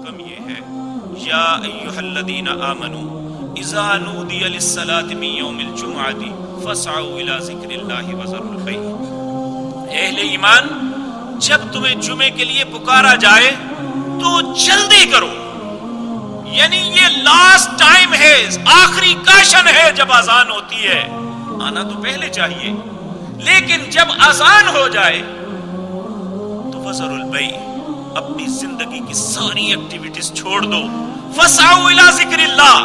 حکم یہ ہے یا ایھا الذین آمنوا اذا نودی للصلاۃ من یوم الجمعۃ فاسعوا الی ذکر اللہ وذروا البیع. اہل ایمان، جب تمہیں جمعے کے لیے پکارا جائے تو جلدی کرو. یعنی یہ لاسٹ ٹائم ہے، آخری کاشن ہے. جب اذان ہوتی ہے آنا تو پہلے چاہیے، لیکن جب اذان ہو جائے تو وذروا البیع، اپنی زندگی کی ساری ایکٹیویٹیز چھوڑ دو. فاسعوا الی ذکر اللہ،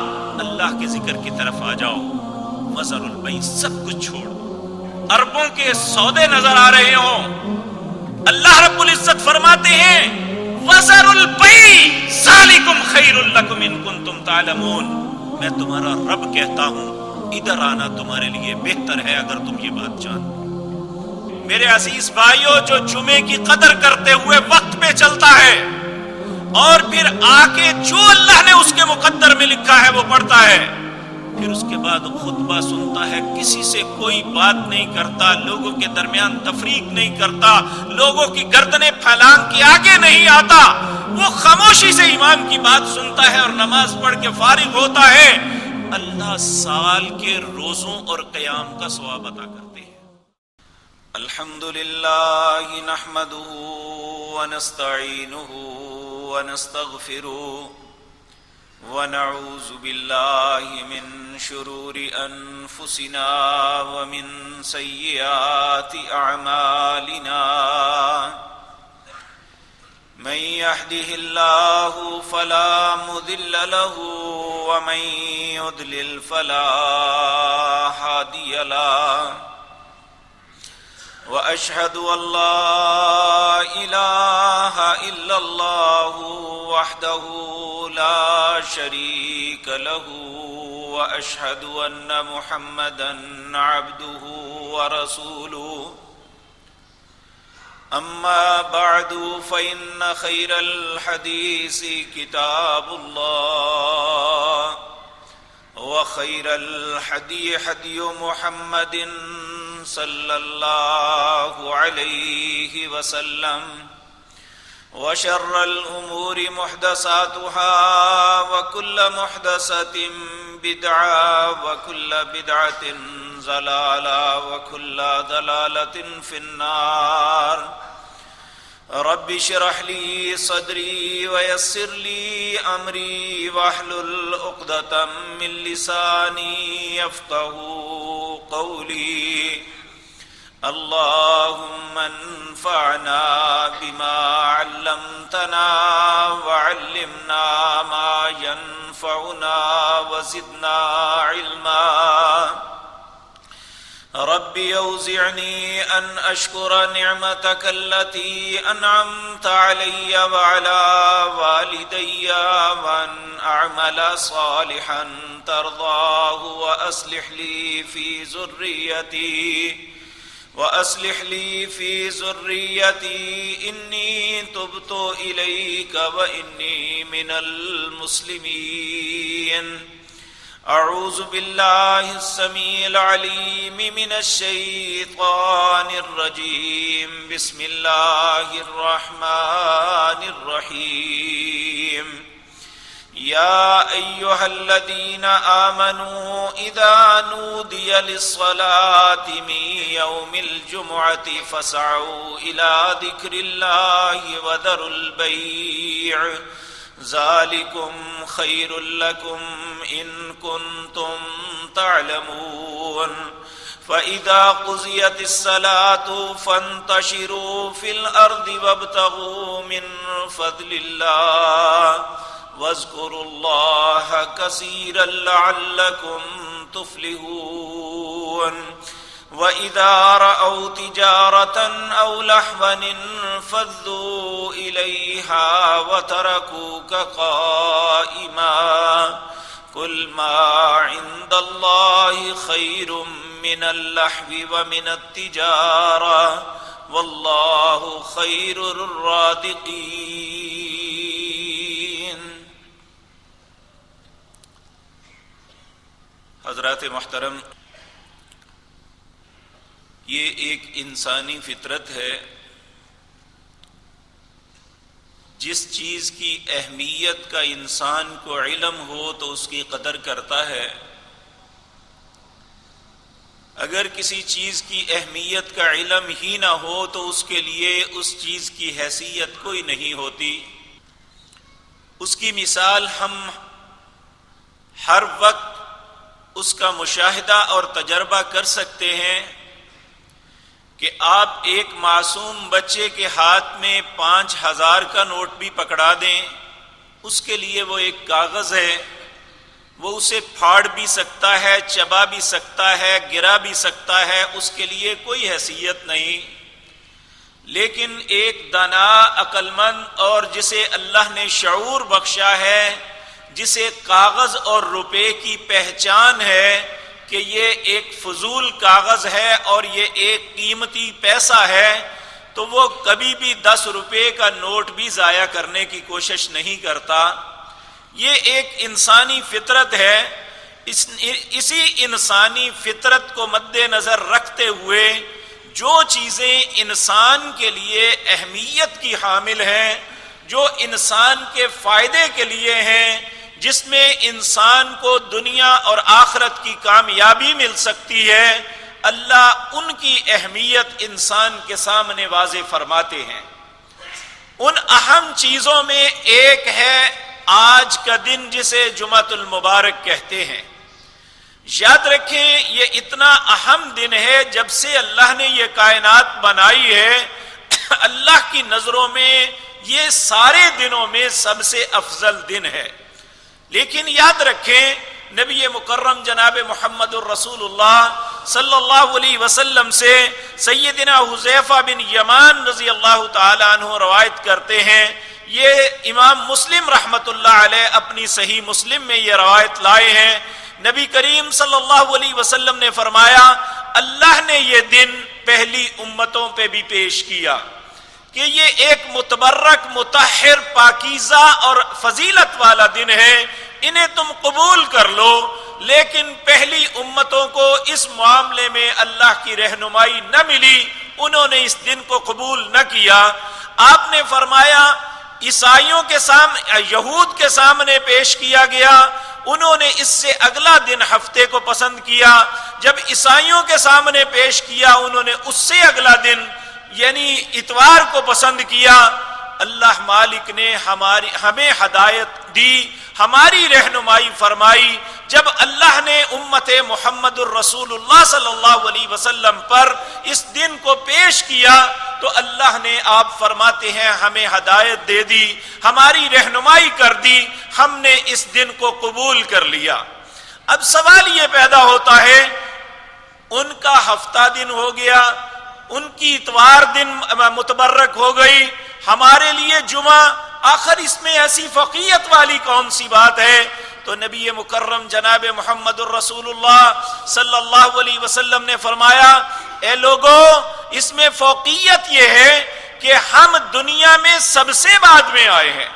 اللہ کے ذکر کی طرف آ جاؤ. وذروا البیع، سب کچھ چھوڑ دو. اربوں کے سودے نظر آ رہے ہوں، اللہ رب العزت فرماتے ہیں وذروا البیع ذالکم خیر لکم ان کنتم تعلمون. میں تمہارا رب کہتا ہوں ادھر آنا تمہارے لیے بہتر ہے اگر تم یہ بات جانو. میرے عزیز بھائیوں، جو جمعے کی قدر کرتے ہوئے وقت پہ چلتا ہے اور پھر آ کے جو اللہ نے اس کے مقدر میں لکھا ہے وہ پڑھتا ہے، پھر اس کے بعد خطبہ سنتا ہے، کسی سے کوئی بات نہیں کرتا، لوگوں کے درمیان تفریق نہیں کرتا، لوگوں کی گردنیں پھیلان کے آگے نہیں آتا، وہ خاموشی سے امام کی بات سنتا ہے اور نماز پڑھ کے فارغ ہوتا ہے، اللہ سال کے روزوں اور قیام کا ثواب عطا کرتے ہیں. الحمدللہ نحمدہ ونستعینہ ونستغفرہ ونعوذ باللہ من شرور انفسنا ومن سیئات اعمالنا. من يهده الله فلا مضل له ومن يضلل فلا هادي له. وأشهد أن لا إله إلا الله وحده لا شريك له وأشهد أن محمدا عبده ورسوله. أما بعد فإن خير الحديث كتاب الله وخير الحدي حدي محمد صلى الله عليه وسلم وشر الأمور محدثاتها وكل محدثة بدعة وكل بدعة ضلالة وكل ضلالة في النار. رب اشرح لي صدري ويسر لي أمري واحلل عقدة من لساني يفقهوا قولي. اللهم انفعنا بما علمتنا وعلمنا ما ينفعنا وزدنا علما. رب اوزعني ان اشكر نعمتك التي انعمت علي وعلى والدي وان اعمل صالحا ترضاه واصلح لي في ذريتي إني تبت إليك وإني من المسلمين. أعوذ بالله السميع العليم من الشيطان الرجيم. بسم الله الرحمن الرحيم. يا أيها الذين آمنوا إذا نودي للصلاة من يوم الجمعة فاسعوا إلى ذكر الله وذروا البيع ذلكم خير لكم إن كنتم تعلمون. فإذا قضيت الصلاة فانتشروا في الأرض وابتغوا من فضل الله واذكروا الله كثيرا لعلكم تفلحون. وإذا رأوا تجارة أو لهوا انفضوا إليها وتركوك قائما. قل ما عند الله خير من اللهو ومن التجارة والله خير الرازقين. حضرات محترم، یہ ایک انسانی فطرت ہے جس چیز کی اہمیت کا انسان کو علم ہو تو اس کی قدر کرتا ہے، اگر کسی چیز کی اہمیت کا علم ہی نہ ہو تو اس کے لیے اس چیز کی حیثیت کوئی نہیں ہوتی۔ اس کی مثال ہم ہر وقت اس کا مشاہدہ اور تجربہ کر سکتے ہیں کہ آپ ایک معصوم بچے کے ہاتھ میں 5000 کا نوٹ بھی پکڑا دیں، اس کے لیے وہ ایک کاغذ ہے، وہ اسے پھاڑ بھی سکتا ہے، چبا بھی سکتا ہے، گرا بھی سکتا ہے، اس کے لیے کوئی حیثیت نہیں۔ لیکن ایک دانا عقل مند اور جسے اللہ نے شعور بخشا ہے، جسے کاغذ اور روپے کی پہچان ہے کہ یہ ایک فضول کاغذ ہے اور یہ ایک قیمتی پیسہ ہے، تو وہ کبھی بھی 10 روپے کا نوٹ بھی ضائع کرنے کی کوشش نہیں کرتا۔ یہ ایک انسانی فطرت ہے۔ اسی انسانی فطرت کو مد نظر رکھتے ہوئے جو چیزیں انسان کے لیے اہمیت کی حامل ہیں، جو انسان کے فائدے کے لیے ہیں، جس میں انسان کو دنیا اور آخرت کی کامیابی مل سکتی ہے، اللہ ان کی اہمیت انسان کے سامنے واضح فرماتے ہیں۔ ان اہم چیزوں میں ایک ہے آج کا دن، جسے جمعۃ المبارک کہتے ہیں۔ یاد رکھیں یہ اتنا اہم دن ہے، جب سے اللہ نے یہ کائنات بنائی ہے، اللہ کی نظروں میں یہ سارے دنوں میں سب سے افضل دن ہے۔ لیکن یاد رکھیں نبی مکرم جناب محمد الرسول اللہ صلی اللہ علیہ وسلم سے سیدنا حذیفہ بن یمان رضی اللہ تعالی عنہ روایت کرتے ہیں، یہ امام مسلم رحمت اللہ علیہ اپنی صحیح مسلم میں یہ روایت لائے ہیں۔ نبی کریم صلی اللہ علیہ وسلم نے فرمایا، اللہ نے یہ دن پہلی امتوں پہ بھی پیش کیا کہ یہ ایک متبرک، مطہر، پاکیزہ اور فضیلت والا دن ہے، انہیں تم قبول کر لو۔ لیکن پہلی امتوں کو اس معاملے میں اللہ کی رہنمائی نہ ملی، انہوں نے اس دن کو قبول نہ کیا۔ آپ نے فرمایا عیسائیوں کے سامنے، یہود کے سامنے پیش کیا گیا، انہوں نے اس سے اگلا دن ہفتے کو پسند کیا۔ جب عیسائیوں کے سامنے پیش کیا، انہوں نے اس سے اگلا دن یعنی اتوار کو پسند کیا۔ اللہ مالک نے ہمیں ہدایت دی، ہماری رہنمائی فرمائی۔ جب اللہ نے امت محمد الرسول اللہ صلی اللہ علیہ وسلم پر اس دن کو پیش کیا تو اللہ نے، آپ فرماتے ہیں، ہمیں ہدایت دے دی، ہماری رہنمائی کر دی، ہم نے اس دن کو قبول کر لیا۔ اب سوال یہ پیدا ہوتا ہے، ان کا ہفتہ دن ہو گیا، ان کی اتوار دن متبرک ہو گئی، ہمارے لیے جمعہ، آخر اس میں ایسی فقیت والی کون سی بات ہے؟ تو نبی مکرم جناب محمد الرسول اللہ صلی اللہ علیہ وسلم نے فرمایا، اے لوگو، اس میں فوقیت یہ ہے کہ ہم دنیا میں سب سے بعد میں آئے ہیں،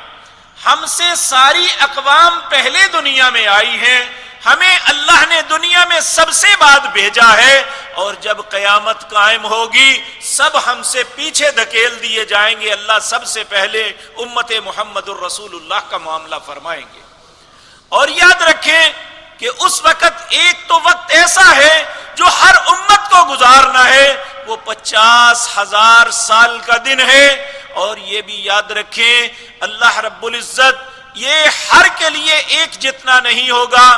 ہم سے ساری اقوام پہلے دنیا میں آئی ہیں، ہمیں اللہ نے دنیا میں سب سے بعد بھیجا ہے، اور جب قیامت قائم ہوگی سب ہم سے پیچھے دھکیل دیے جائیں گے، اللہ سب سے پہلے امت محمد الرسول اللہ کا معاملہ فرمائیں گے۔ اور یاد رکھیں کہ اس وقت ایک تو وقت ایسا ہے جو ہر امت کو گزارنا ہے، وہ 50,000 سال کا دن ہے۔ اور یہ بھی یاد رکھیں اللہ رب العزت یہ ہر کے لیے ایک جتنا نہیں ہوگا،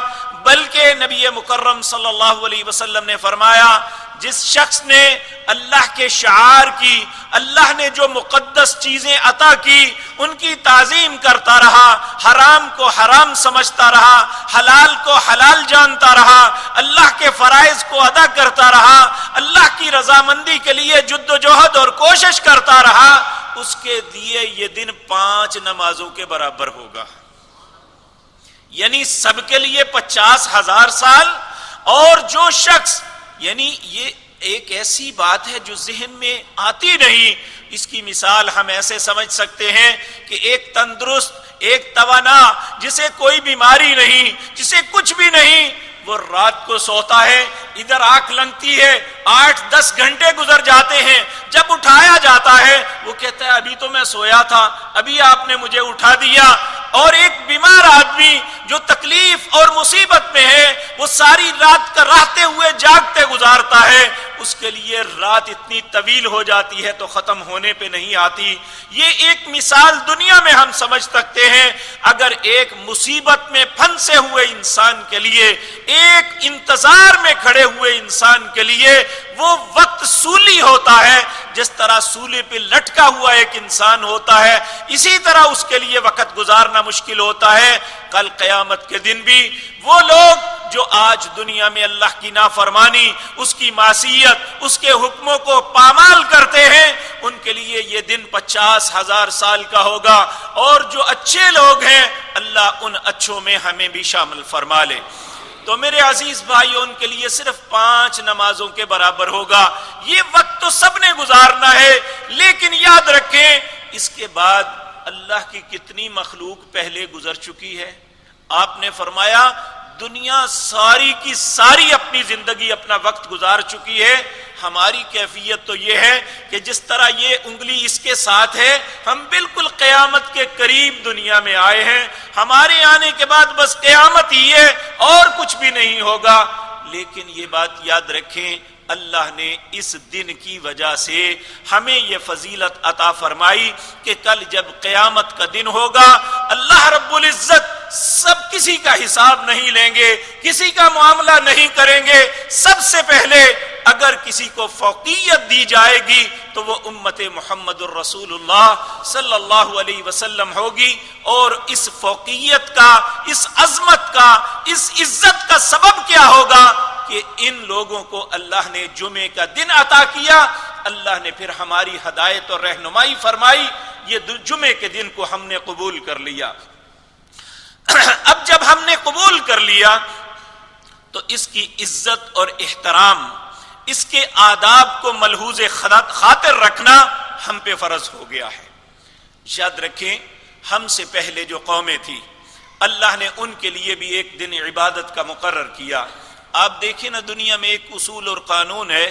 بلکہ نبی مکرم صلی اللہ علیہ وسلم نے فرمایا، جس شخص نے اللہ کے شعار کی، اللہ نے جو مقدس چیزیں عطا کی، ان کی تعظیم کرتا رہا، حرام کو حرام سمجھتا رہا، حلال کو حلال جانتا رہا، اللہ کے فرائض کو ادا کرتا رہا، اللہ کی رضامندی کے لیے جد و جہد اور کوشش کرتا رہا، اس کے لیے یہ دن 5 نمازوں کے برابر ہوگا۔ یعنی سب کے لیے 50,000 سال۔ اور جو شخص، یعنی یہ ایک ایسی بات ہے جو ذہن میں آتی نہیں، اس کی مثال ہم ایسے سمجھ سکتے ہیں کہ ایک تندرست، ایک توانا، جسے کوئی بیماری نہیں، جسے کچھ بھی نہیں، وہ رات کو سوتا ہے، ادھر آنکھ لنگتی ہے، 8-10 گھنٹے گزر جاتے ہیں، جب اٹھایا جاتا ہے وہ کہتا ہے ابھی تو میں سویا تھا، ابھی آپ نے مجھے اٹھا دیا۔ اور ایک بیمار آدمی جو تکلیف اور مصیبت میں ہے، وہ ساری رات کا رہتے ہوئے جاگتے گزارتا ہے، اس کے لیے رات اتنی طویل ہو جاتی ہے تو ختم ہونے پہ نہیں آتی۔ یہ ایک مثال دنیا میں ہم سمجھ سکتے ہیں۔ اگر ایک مصیبت میں پھنسے ہوئے انسان کے لیے، ایک انتظار میں کھڑے ہوئے انسان کے لیے وہ وقت سولی ہوتا ہے، جس طرح سولے پہ لٹکا ہوا ایک انسان ہوتا ہے، اسی طرح اس کے لیے وقت گزارنا مشکل ہوتا ہے۔ کل قیامت کے دن بھی وہ لوگ جو آج دنیا میں اللہ کی نافرمانی، اس کی معصیت، اس کے حکموں کو پامال کرتے ہیں، ان کے لیے یہ دن 50,000 سال کا ہوگا۔ اور جو اچھے لوگ ہیں اللہ ان اچھوں میں ہمیں بھی شامل فرما لے۔ تو میرے عزیز بھائیوں، ان کے لیے صرف 5 نمازوں کے برابر ہوگا۔ یہ وقت تو سب نے گزارنا ہے، لیکن یاد رکھیں اس کے بعد اللہ کی کتنی مخلوق پہلے گزر چکی ہے۔ آپ نے فرمایا دنیا ساری کی ساری اپنی زندگی اپنا وقت گزار چکی ہے۔ ہماری کیفیت تو یہ ہے کہ جس طرح یہ انگلی اس کے ساتھ ہے، ہم بالکل قیامت کے قریب دنیا میں آئے ہیں، ہمارے آنے کے بعد بس قیامت ہی ہے اور کچھ بھی نہیں ہوگا۔ لیکن یہ بات یاد رکھیں، اللہ نے اس دن کی وجہ سے ہمیں یہ فضیلت عطا فرمائی کہ کل جب قیامت کا دن ہوگا، اللہ رب العزت سب کسی کا حساب نہیں لیں گے، کسی کا معاملہ نہیں کریں گے۔ سب سے پہلے اگر کسی کو فوقیت دی جائے گی تو وہ امت محمد الرسول اللہ صلی اللہ علیہ وسلم ہوگی، اور اس فوقیت کا، اس عظمت کا، اس عزت کا سبب کیا ہوگا کہ ان لوگوں کو اللہ نے جمعے کا دن عطا کیا، اللہ نے پھر ہماری ہدایت اور رہنمائی فرمائی، یہ جمعے کے دن کو ہم نے قبول کر لیا۔ اب جب ہم نے قبول کر لیا تو اس کی عزت اور احترام، اس کے آداب کو ملحوظ خاطر رکھنا ہم پہ فرض ہو گیا ہے۔ یاد رکھیں ہم سے پہلے جو قومیں تھی، اللہ نے ان کے لیے بھی ایک دن عبادت کا مقرر کیا۔ آپ دیکھیں نا، دنیا میں ایک اصول اور قانون ہے،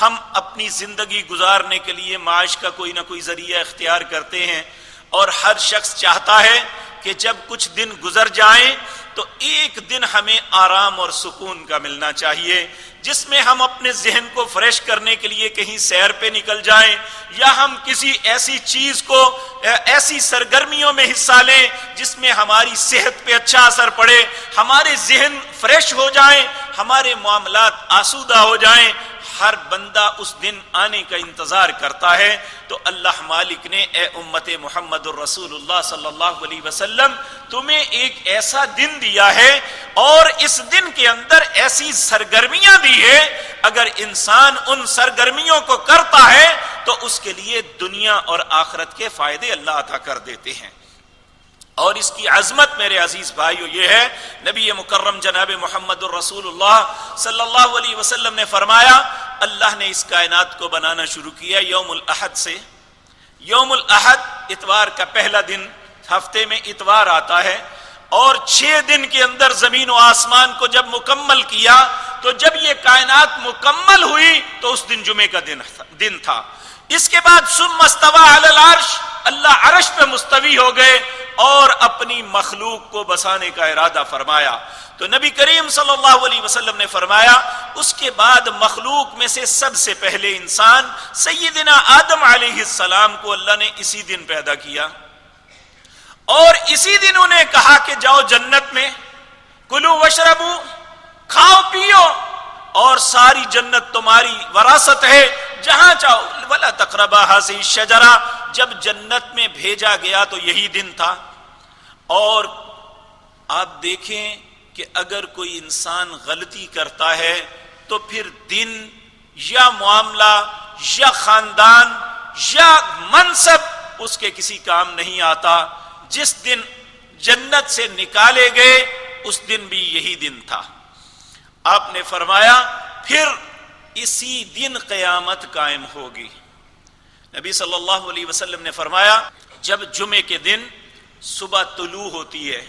ہم اپنی زندگی گزارنے کے لیے معاش کا کوئی نہ کوئی ذریعہ اختیار کرتے ہیں، اور ہر شخص چاہتا ہے کہ جب کچھ دن گزر جائیں تو ایک دن ہمیں آرام اور سکون کا ملنا چاہیے، جس میں ہم اپنے ذہن کو فریش کرنے کے لیے کہیں سیر پہ نکل جائیں، یا ہم کسی ایسی چیز کو، ایسی سرگرمیوں میں حصہ لیں جس میں ہماری صحت پہ اچھا اثر پڑے، ہمارے ذہن فریش ہو جائیں، ہمارے معاملات آسودہ ہو جائیں۔ ہر بندہ اس دن آنے کا انتظار کرتا ہے، تو اللہ مالک نے اے امت محمد الرسول اللہ صلی اللہ علیہ وسلم تمہیں ایک ایسا دن دیا ہے، اور اس دن کے اندر ایسی سرگرمیاں دی ہے، اگر انسان ان سرگرمیوں کو کرتا ہے تو اس کے لیے دنیا اور آخرت کے فائدے اللہ عطا کر دیتے ہیں۔ اور اس کی عظمت میرے عزیز بھائیو یہ ہے، نبی مکرم جناب محمد الرسول اللہ صلی اللہ علیہ وسلم نے فرمایا اللہ نے اس کائنات کو بنانا شروع کیا یوم الاحد سے۔ یوم الاحد اتوار کا پہلا دن، ہفتے میں اتوار آتا ہے، اور 6 دن کے اندر زمین و آسمان کو جب مکمل کیا تو جب یہ کائنات مکمل ہوئی تو اس دن جمعے کا دن تھا۔ اس کے بعد ثم استوى علی العرش، اللہ عرش پہ مستوی ہو گئے اور اپنی مخلوق کو بسانے کا ارادہ فرمایا۔ تو نبی کریم صلی اللہ علیہ وسلم نے فرمایا اس کے بعد مخلوق میں سے سب سے پہلے انسان سیدنا آدم علیہ السلام کو اللہ نے اسی دن پیدا کیا، اور اسی دن انہیں کہا کہ جاؤ جنت میں، کلو وشربو، کھاؤ پیو، اور ساری جنت تمہاری وراثت ہے، جہاں چاہو، ولا تقربا ہذہ الشجرہ۔ جب جنت میں بھیجا گیا تو یہی دن تھا۔ اور آپ دیکھیں کہ اگر کوئی انسان غلطی کرتا ہے تو پھر دن یا معاملہ یا خاندان یا منصب اس کے کسی کام نہیں آتا۔ جس دن جنت سے نکالے گئے اس دن بھی یہی دن تھا۔ آپ نے فرمایا پھر اسی دن قیامت قائم ہوگی۔ نبی صلی اللہ علیہ وسلم نے فرمایا جب جمعے کے دن صبح طلوع ہوتی ہے،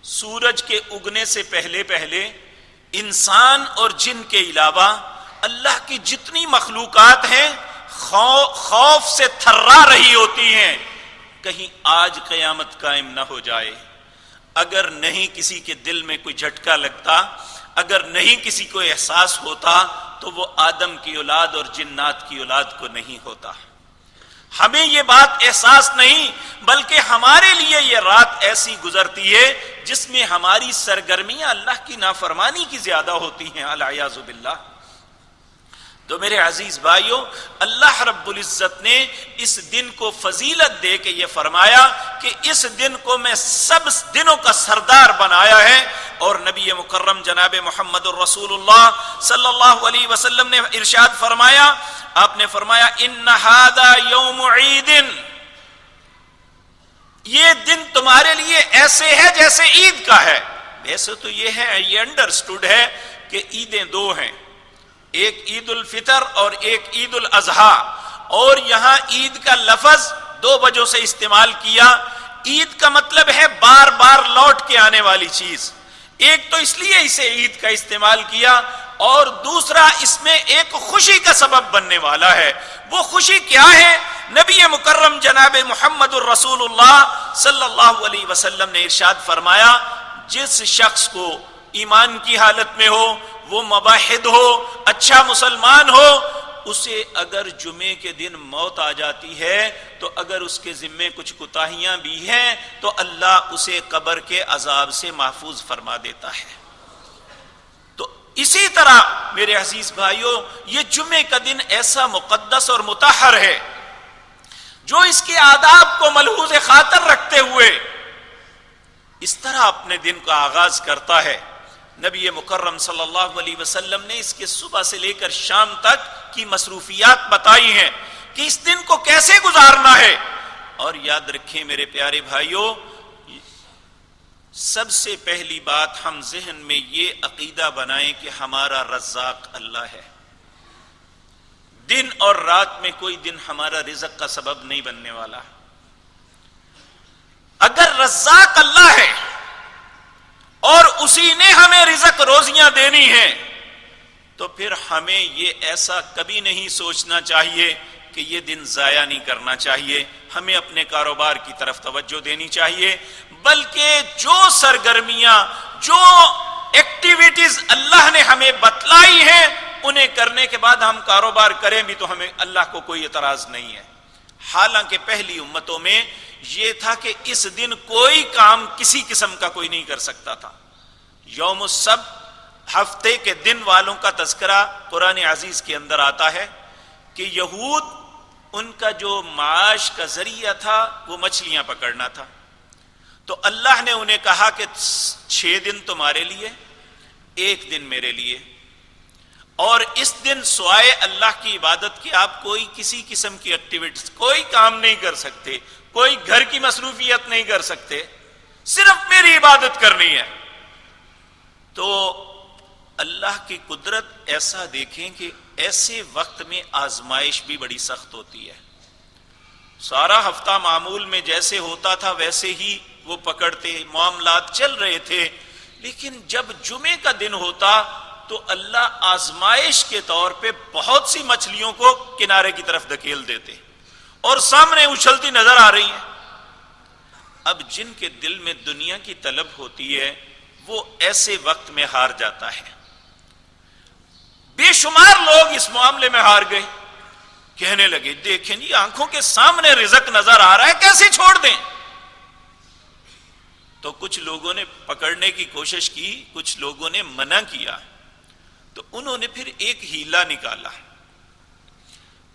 سورج کے اگنے سے پہلے پہلے انسان اور جن کے علاوہ اللہ کی جتنی مخلوقات ہیں خوف سے تھرا رہی ہوتی ہیں کہیں آج قیامت قائم نہ ہو جائے. اگر نہیں کسی کے دل میں کوئی جھٹکا لگتا، اگر نہیں کسی کو احساس ہوتا تو وہ آدم کی اولاد اور جنات کی اولاد کو نہیں ہوتا. ہمیں یہ بات احساس نہیں، بلکہ ہمارے لیے یہ رات ایسی گزرتی ہے جس میں ہماری سرگرمیاں اللہ کی نافرمانی کی زیادہ ہوتی ہیں، العیاذ باللہ. تو میرے عزیز بھائیوں، اللہ رب العزت نے اس دن کو فضیلت دے کے یہ فرمایا کہ اس دن کو میں سب دنوں کا سردار بنایا ہے. اور نبی مکرم جناب محمد الرسول اللہ صلی اللہ علیہ وسلم نے ارشاد فرمایا، آپ نے فرمایا ان ھذا یوم عید، یہ دن تمہارے لیے ایسے ہے جیسے عید کا ہے. ویسے تو یہ انڈرسٹوڈ ہے کہ عیدیں دو ہیں، ایک عید الفطر اور ایک عید الاضحیٰ، اور یہاں عید کا لفظ دو وجہوں سے استعمال کیا. عید کا مطلب ہے بار بار لوٹ کے آنے والی چیز، ایک تو اس لیے اسے عید کا استعمال کیا، اور دوسرا اس میں ایک خوشی کا سبب بننے والا ہے. وہ خوشی کیا ہے؟ نبی مکرم جناب محمد الرسول اللہ صلی اللہ علیہ وسلم نے ارشاد فرمایا، جس شخص کو ایمان کی حالت میں ہو، وہ موحد ہو، اچھا مسلمان ہو، اسے اگر جمعے کے دن موت آ جاتی ہے تو اگر اس کے ذمے کچھ کوتاہیاں بھی ہیں تو اللہ اسے قبر کے عذاب سے محفوظ فرما دیتا ہے. تو اسی طرح میرے عزیز بھائیوں، یہ جمعے کا دن ایسا مقدس اور مطہر ہے جو اس کے آداب کو ملحوظ خاطر رکھتے ہوئے اس طرح اپنے دن کا آغاز کرتا ہے. نبی مکرم صلی اللہ علیہ وسلم نے اس کے صبح سے لے کر شام تک کی مصروفیات بتائی ہیں کہ اس دن کو کیسے گزارنا ہے. اور یاد رکھیں میرے پیارے بھائیوں، سب سے پہلی بات ہم ذہن میں یہ عقیدہ بنائیں کہ ہمارا رزاق اللہ ہے. دن اور رات میں کوئی دن ہمارا رزق کا سبب نہیں بننے والا. اگر رزاق اللہ ہے اور اسی نے ہمیں رزق روزیاں دینی ہیں تو پھر ہمیں یہ ایسا کبھی نہیں سوچنا چاہیے کہ یہ دن ضائع نہیں کرنا چاہیے. ہمیں اپنے کاروبار کی طرف توجہ دینی چاہیے، بلکہ جو سرگرمیاں، جو ایکٹیویٹیز اللہ نے ہمیں بتلائی ہیں انہیں کرنے کے بعد ہم کاروبار کریں بھی تو ہمیں اللہ کو کوئی اعتراض نہیں ہے. حالانکہ پہلی امتوں میں یہ تھا کہ اس دن کوئی کام کسی قسم کا کوئی نہیں کر سکتا تھا. یوم السبت، ہفتے کے دن والوں کا تذکرہ قرآن عزیز کے اندر آتا ہے کہ یہود، ان کا جو معاش کا ذریعہ تھا وہ مچھلیاں پکڑنا تھا. تو اللہ نے انہیں کہا کہ 6 دن تمہارے لیے، 1 دن میرے لیے، اور اس دن سوائے اللہ کی عبادت کے آپ کوئی کسی قسم کی ایکٹیویٹیز، کوئی کام نہیں کر سکتے، کوئی گھر کی مصروفیت نہیں کر سکتے، صرف میری عبادت کرنی ہے. تو اللہ کی قدرت ایسا دیکھیں کہ ایسے وقت میں آزمائش بھی بڑی سخت ہوتی ہے. سارا ہفتہ معمول میں جیسے ہوتا تھا ویسے ہی وہ پکڑتے، معاملات چل رہے تھے، لیکن جب جمعے کا دن ہوتا تو اللہ آزمائش کے طور پہ بہت سی مچھلیوں کو کنارے کی طرف دھکیل دیتے اور سامنے اچھلتی نظر آ رہی ہیں. اب جن کے دل میں دنیا کی طلب ہوتی ہے وہ ایسے وقت میں ہار جاتا ہے. بے شمار لوگ اس معاملے میں ہار گئے، کہنے لگے دیکھیں جی آنکھوں کے سامنے رزق نظر آ رہا ہے، کیسے چھوڑ دیں. تو کچھ لوگوں نے پکڑنے کی کوشش کی، کچھ لوگوں نے منع کیا. تو انہوں نے پھر ایک ہیلا نکالا،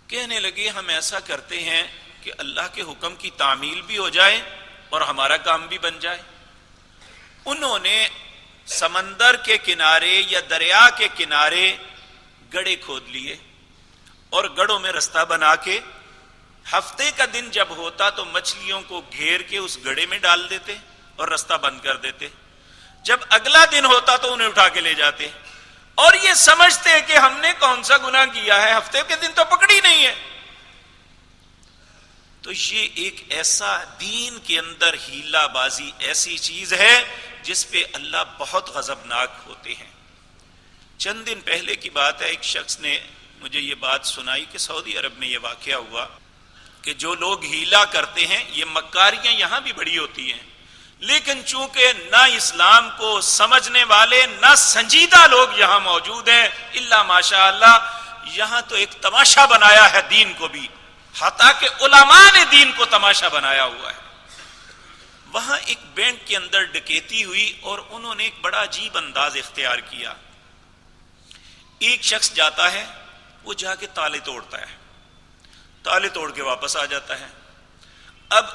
کہنے لگے ہم ایسا کرتے ہیں کہ اللہ کے حکم کی تعمیل بھی ہو جائے اور ہمارا کام بھی بن جائے. انہوں نے سمندر کے کنارے یا دریا کے کنارے گڑھے کھود لیے اور گڑھوں میں رستہ بنا کے ہفتے کا دن جب ہوتا تو مچھلیوں کو گھیر کے اس گڑھے میں ڈال دیتے اور رستہ بند کر دیتے. جب اگلا دن ہوتا تو انہیں اٹھا کے لے جاتے اور یہ سمجھتے ہیں کہ ہم نے کون سا گناہ کیا ہے، ہفتے کے دن تو پکڑی نہیں ہے. تو یہ ایک ایسا دین کے اندر ہیلا بازی ایسی چیز ہے جس پہ اللہ بہت غضبناک ہوتے ہیں. چند دن پہلے کی بات ہے، ایک شخص نے مجھے یہ بات سنائی کہ سعودی عرب میں یہ واقعہ ہوا کہ جو لوگ ہیلا کرتے ہیں، یہ مکاریاں یہاں بھی بڑی ہوتی ہیں، لیکن چونکہ نہ اسلام کو سمجھنے والے نہ سنجیدہ لوگ یہاں موجود ہیں، الا ماشاء اللہ، یہاں تو ایک تماشا بنایا ہے دین کو بھی، حتیٰ کہ علماء نے دین کو تماشا بنایا ہوا ہے۔ وہاں ایک بینک کے اندر ڈکیتی ہوئی اور انہوں نے ایک بڑا عجیب انداز اختیار کیا۔ ایک شخص جاتا ہے، وہ جا کے تالے توڑتا ہے، تالے توڑ کے واپس آ جاتا ہے۔ اب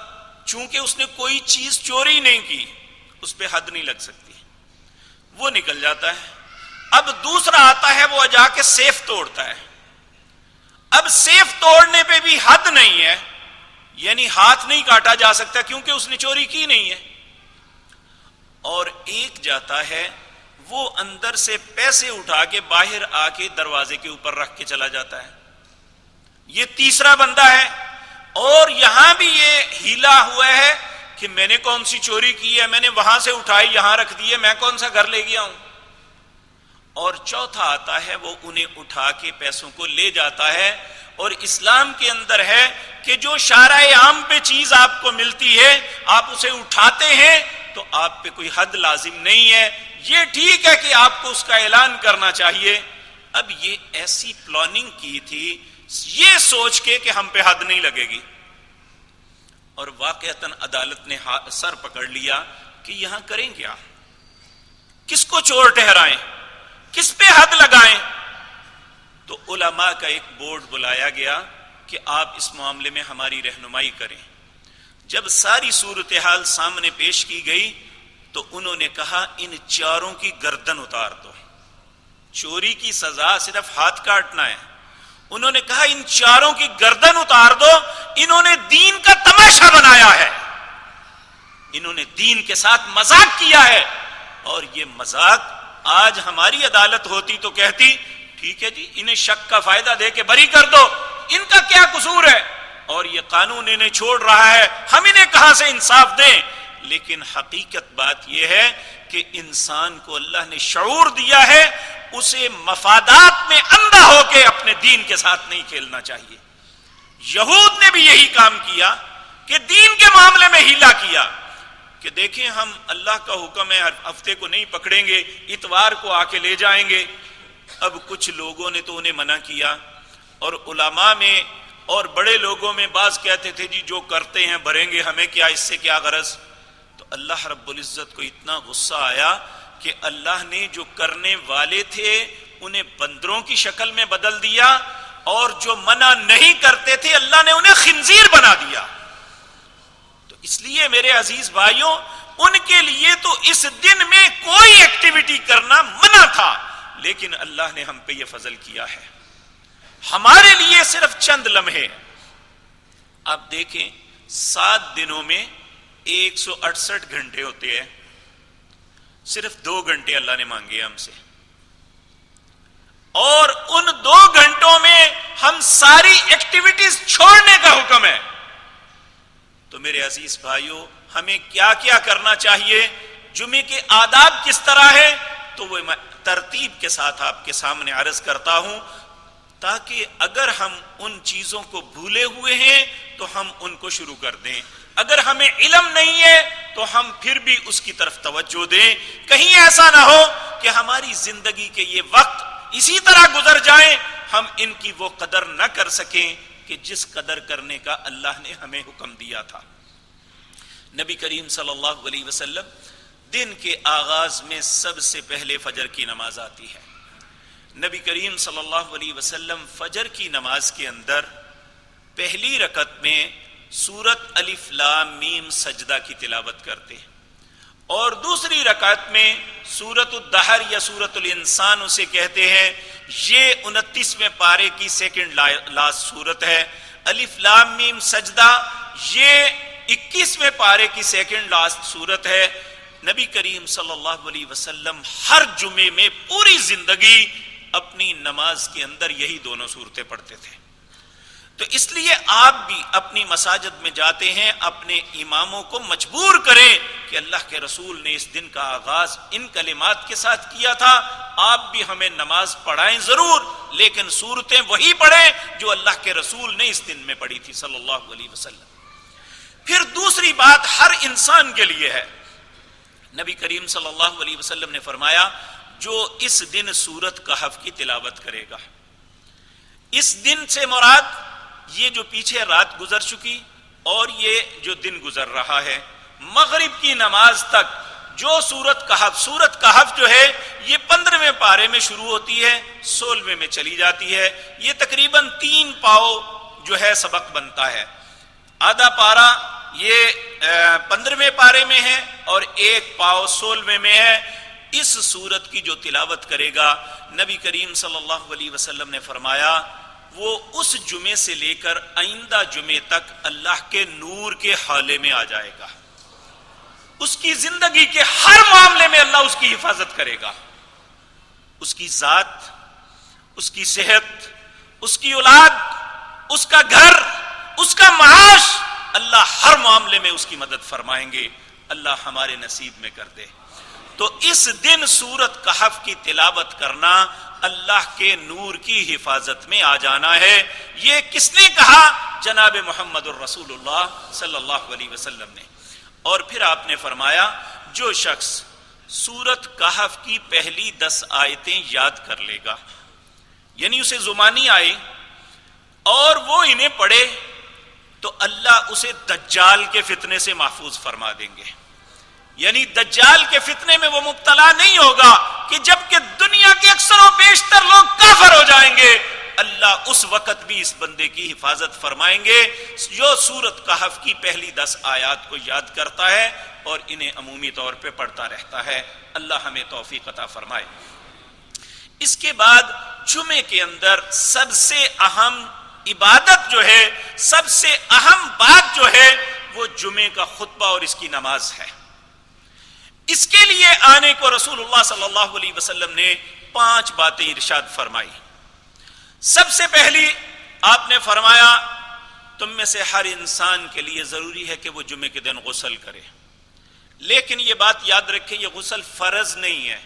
چونکہ اس نے کوئی چیز چوری نہیں کی، اس پہ حد نہیں لگ سکتی، وہ نکل جاتا ہے۔ اب دوسرا آتا ہے، وہ جا کے سیف توڑتا ہے۔ اب سیف توڑنے پہ بھی حد نہیں ہے، یعنی ہاتھ نہیں کاٹا جا سکتا کیونکہ اس نے چوری کی نہیں ہے۔ اور ایک جاتا ہے، وہ اندر سے پیسے اٹھا کے باہر آ کے دروازے کے اوپر رکھ کے چلا جاتا ہے۔ یہ تیسرا بندہ ہے، اور یہاں بھی یہ ہیلا ہوا ہے کہ میں نے کون سی چوری کی ہے، میں نے وہاں سے اٹھائی یہاں رکھ دی ہے، میں کون سا گھر لے گیا ہوں۔ اور چوتھا آتا ہے، وہ انہیں اٹھا کے پیسوں کو لے جاتا ہے۔ اور اسلام کے اندر ہے کہ جو شارع عام پہ چیز آپ کو ملتی ہے، آپ اسے اٹھاتے ہیں تو آپ پہ کوئی حد لازم نہیں ہے، یہ ٹھیک ہے کہ آپ کو اس کا اعلان کرنا چاہیے۔ اب یہ ایسی پلاننگ کی تھی یہ سوچ کے کہ ہم پہ حد نہیں لگے گی، اور واقعتاً عدالت نے سر پکڑ لیا کہ یہاں کریں کیا، کس کو چور ٹھہرائیں، کس پہ حد لگائیں۔ تو علماء کا ایک بورڈ بلایا گیا کہ آپ اس معاملے میں ہماری رہنمائی کریں۔ جب ساری صورتحال سامنے پیش کی گئی تو انہوں نے کہا ان چاروں کی گردن اتار دو، چوری کی سزا صرف ہاتھ کاٹنا ہے۔ انہوں نے کہا ان چاروں کی گردن اتار دو، انہوں نے دین کا تماشا بنایا ہے، انہوں نے دین کے ساتھ مذاق کیا ہے۔ اور یہ مذاق آج ہماری عدالت ہوتی تو کہتی ٹھیک ہے جی، انہیں شک کا فائدہ دے کے بری کر دو، ان کا کیا قصور ہے، اور یہ قانون انہیں چھوڑ رہا ہے، ہم انہیں کہاں سے انصاف دیں۔ لیکن حقیقت بات یہ ہے کہ انسان کو اللہ نے شعور دیا ہے، اسے مفادات میں اندھا ہو کے اپنے دین کے ساتھ نہیں کھیلنا چاہیے۔ یہود نے بھی یہی کام کیا کہ دین کے معاملے میں ہیلا کیا کہ دیکھیں ہم اللہ کا حکم ہے ہفتے کو نہیں پکڑیں گے، اتوار کو آ کے لے جائیں گے۔ اب کچھ لوگوں نے تو انہیں منع کیا، اور علماء میں اور بڑے لوگوں میں بعض کہتے تھے جی جو کرتے ہیں بھریں گے، ہمیں کیا، اس سے کیا غرض۔ تو اللہ رب العزت کو اتنا غصہ آیا کہ اللہ نے جو کرنے والے تھے انہیں بندروں کی شکل میں بدل دیا، اور جو منع نہیں کرتے تھے اللہ نے انہیں خنزیر بنا دیا۔ تو اس لیے میرے عزیز بھائیوں، ان کے لیے تو اس دن میں کوئی ایکٹیویٹی کرنا منع تھا، لیکن اللہ نے ہم پہ یہ فضل کیا ہے، ہمارے لیے صرف چند لمحے۔ آپ دیکھیں 7 دنوں میں 168 گھنٹے ہوتے ہیں، صرف 2 گھنٹے اللہ نے مانگے ہم سے، اور ان 2 گھنٹوں میں ہم ساری ایکٹیویٹیز چھوڑنے کا حکم ہے۔ تو میرے عزیز بھائیوں، ہمیں کیا کیا کرنا چاہیے، جمعے کے آداب کس طرح ہے، تو وہ میں ترتیب کے ساتھ آپ کے سامنے عرض کرتا ہوں، تاکہ اگر ہم ان چیزوں کو بھولے ہوئے ہیں تو ہم ان کو شروع کر دیں، اگر ہمیں علم نہیں ہے تو ہم پھر بھی اس کی طرف توجہ دیں۔ کہیں ایسا نہ ہو کہ ہماری زندگی کے یہ وقت اسی طرح گزر جائیں، ہم ان کی وہ قدر نہ کر سکیں کہ جس قدر کرنے کا اللہ نے ہمیں حکم دیا تھا۔ نبی کریم صلی اللہ علیہ وسلم دن کے آغاز میں سب سے پہلے فجر کی نماز آتی ہے۔ نبی کریم صلی اللہ علیہ وسلم فجر کی نماز کے اندر پہلی رکعت میں سورت الف لام میم سجدہ کی تلاوت کرتے ہیں، اور دوسری رکعت میں سورت الدہر یا سورت الانسان اسے کہتے ہیں، یہ 29ویں پارے کی سیکنڈ لاسٹ سورت ہے۔ الف لام میم سجدہ یہ 21ویں پارے کی سیکنڈ لاسٹ سورت ہے۔ نبی کریم صلی اللہ علیہ وسلم ہر جمعے میں پوری زندگی اپنی نماز کے اندر یہی دونوں صورتیں پڑھتے تھے۔ تو اس لیے آپ بھی اپنی مساجد میں جاتے ہیں، اپنے اماموں کو مجبور کریں کہ اللہ کے رسول نے اس دن کا آغاز ان کلمات کے ساتھ کیا تھا، آپ بھی ہمیں نماز پڑھائیں ضرور، لیکن صورتیں وہی پڑھیں جو اللہ کے رسول نے اس دن میں پڑھی تھی صلی اللہ علیہ وسلم۔ پھر دوسری بات ہر انسان کے لیے ہے، نبی کریم صلی اللہ علیہ وسلم نے فرمایا جو اس دن سورۃ کہف کی تلاوت کرے گا، اس دن سے مراد یہ جو پیچھے رات گزر چکی اور یہ جو دن گزر رہا ہے، مغرب کی نماز تک جو سورۃ کہف جو ہے یہ 15ویں پارے میں شروع ہوتی ہے، 16ویں میں چلی جاتی ہے، یہ تقریباً 3 پاؤ جو ہے سبق بنتا ہے، آدھا پارا یہ 15ویں پارے میں ہے اور 1 پاؤ 16ویں میں ہے۔ اس سورت کی جو تلاوت کرے گا، نبی کریم صلی اللہ علیہ وسلم نے فرمایا وہ اس جمعے سے لے کر آئندہ جمعے تک اللہ کے نور کے حالے میں آ جائے گا، اس کی زندگی کے ہر معاملے میں اللہ اس کی حفاظت کرے گا، اس کی ذات، اس کی صحت، اس کی اولاد، اس کا گھر، اس کا معاش، اللہ ہر معاملے میں اس کی مدد فرمائیں گے، اللہ ہمارے نصیب میں کر دے۔ تو اس دن سورۃ کہف کی تلاوت کرنا اللہ کے نور کی حفاظت میں آ جانا ہے۔ یہ کس نے کہا؟ جناب محمد الرسول اللہ صلی اللہ علیہ وسلم نے۔ اور پھر آپ نے فرمایا جو شخص سورۃ کہف کی پہلی 10 آیتیں یاد کر لے گا، یعنی اسے زبانی آئی اور وہ انہیں پڑھے، تو اللہ اسے دجال کے فتنے سے محفوظ فرما دیں گے، یعنی دجال کے فتنے میں وہ مبتلا نہیں ہوگا کہ جبکہ دنیا کے اکثر و بیشتر لوگ کافر ہو جائیں گے، اللہ اس وقت بھی اس بندے کی حفاظت فرمائیں گے جو سورۃ کہف کی پہلی 10 آیات کو یاد کرتا ہے اور انہیں عمومی طور پہ پڑھتا رہتا ہے۔ اللہ ہمیں توفیق عطا فرمائے۔ اس کے بعد جمعے کے اندر سب سے اہم عبادت جو ہے، سب سے اہم بات جو ہے، وہ جمعے کا خطبہ اور اس کی نماز ہے۔ اس کے لیے آنے کو رسول اللہ صلی اللہ علیہ وسلم نے 5 باتیں ارشاد فرمائی۔ سب سے پہلی آپ نے فرمایا تم میں سے ہر انسان کے لیے ضروری ہے کہ وہ جمعے کے دن غسل کرے، لیکن یہ بات یاد رکھے یہ غسل فرض نہیں ہے،